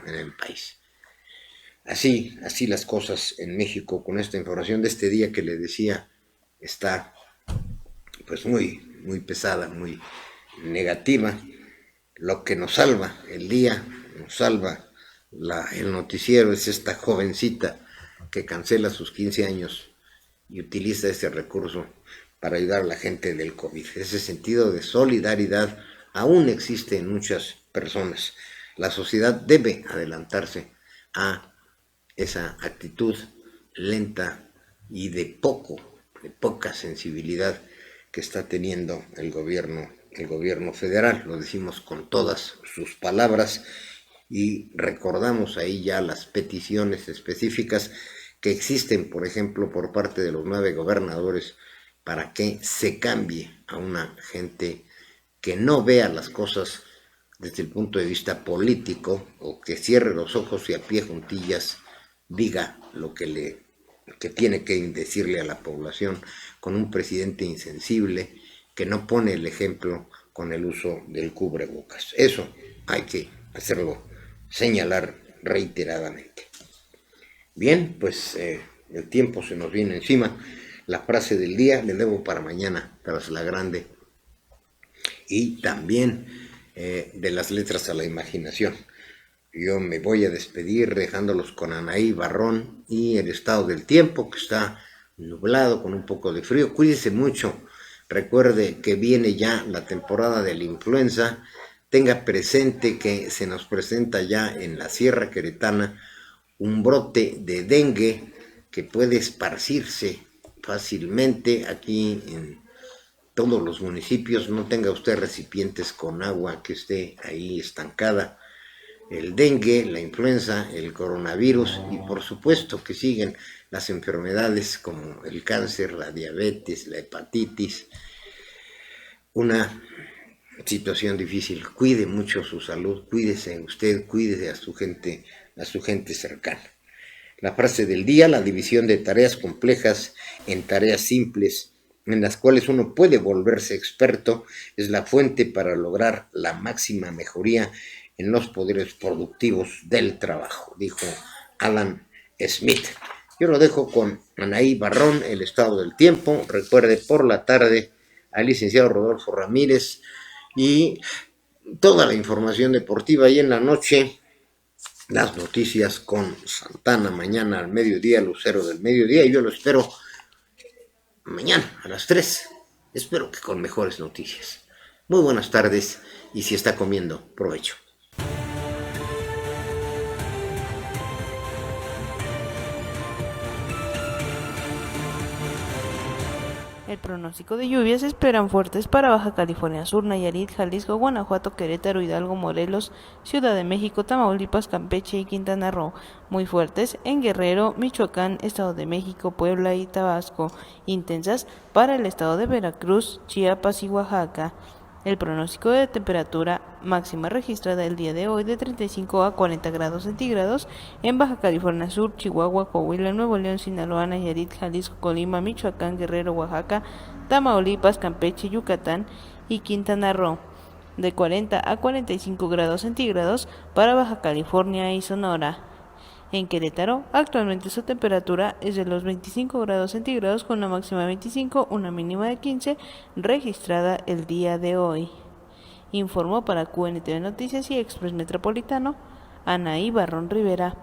en el país. Así las cosas en México, con esta información de este día que le decía, está pues muy pesada, muy negativa. Lo que nos salva el día, nos salva el noticiero, es esta jovencita que cancela sus 15 años y utiliza ese recurso para ayudar a la gente del COVID. Ese sentido de solidaridad aún existe en muchas personas. La sociedad debe adelantarse a esa actitud lenta y de poca sensibilidad que está teniendo el gobierno federal. Lo decimos con todas sus palabras y recordamos ahí ya las peticiones específicas que existen, por ejemplo, por parte de los 9 gobernadores, para que se cambie a una gente que no vea las cosas desde el punto de vista político, o que cierre los ojos y a pie juntillas diga lo que tiene que decirle a la población, con un presidente insensible que no pone el ejemplo con el uso del cubrebocas. Eso hay que hacerlo señalar reiteradamente. Bien, pues el tiempo se nos viene encima. La frase del día le debo para mañana, tras la grande, y también de las letras a la imaginación. Yo me voy a despedir dejándolos con Anaí Barrón y el estado del tiempo, que está nublado con un poco de frío. Cuídese mucho, recuerde que viene ya la temporada de la influenza. Tenga presente que se nos presenta ya en la Sierra Queretana un brote de dengue que puede esparcirse fácilmente aquí en todos los municipios. No tenga usted recipientes con agua que esté ahí estancada. El dengue, la influenza, el coronavirus, y por supuesto que siguen las enfermedades como el cáncer, la diabetes, la hepatitis. Una situación difícil. Cuide mucho su salud, cuídese usted, cuídese a su gente cercana. La frase del día: la división de tareas complejas en tareas simples, en las cuales uno puede volverse experto, es la fuente para lograr la máxima mejoría en los poderes productivos del trabajo, dijo Adam Smith. Yo lo dejo con Anaí Barrón, el estado del tiempo. Recuerde, por la tarde, al licenciado Rodolfo Ramírez y toda la información deportiva, y en la noche las noticias con Santana. Mañana al mediodía, Lucero del Mediodía, y yo lo espero mañana a las 3. Espero que con mejores noticias. Muy buenas tardes, y si está comiendo, provecho. El pronóstico de lluvias se esperan fuertes para Baja California Sur, Nayarit, Jalisco, Guanajuato, Querétaro, Hidalgo, Morelos, Ciudad de México, Tamaulipas, Campeche y Quintana Roo. Muy fuertes en Guerrero, Michoacán, Estado de México, Puebla y Tabasco. Intensas para el estado de Veracruz, Chiapas y Oaxaca. El pronóstico de temperatura máxima registrada el día de hoy de 35 a 40 grados centígrados en Baja California Sur, Chihuahua, Coahuila, Nuevo León, Sinaloa, Nayarit, Jalisco, Colima, Michoacán, Guerrero, Oaxaca, Tamaulipas, Campeche, Yucatán y Quintana Roo. De 40 a 45 grados centígrados para Baja California y Sonora. En Querétaro, actualmente su temperatura es de los 25 grados centígrados con una máxima de 25, una mínima de 15, registrada el día de hoy. Informó para QNTV Noticias y Express Metropolitano, Anaí Barrón Rivera.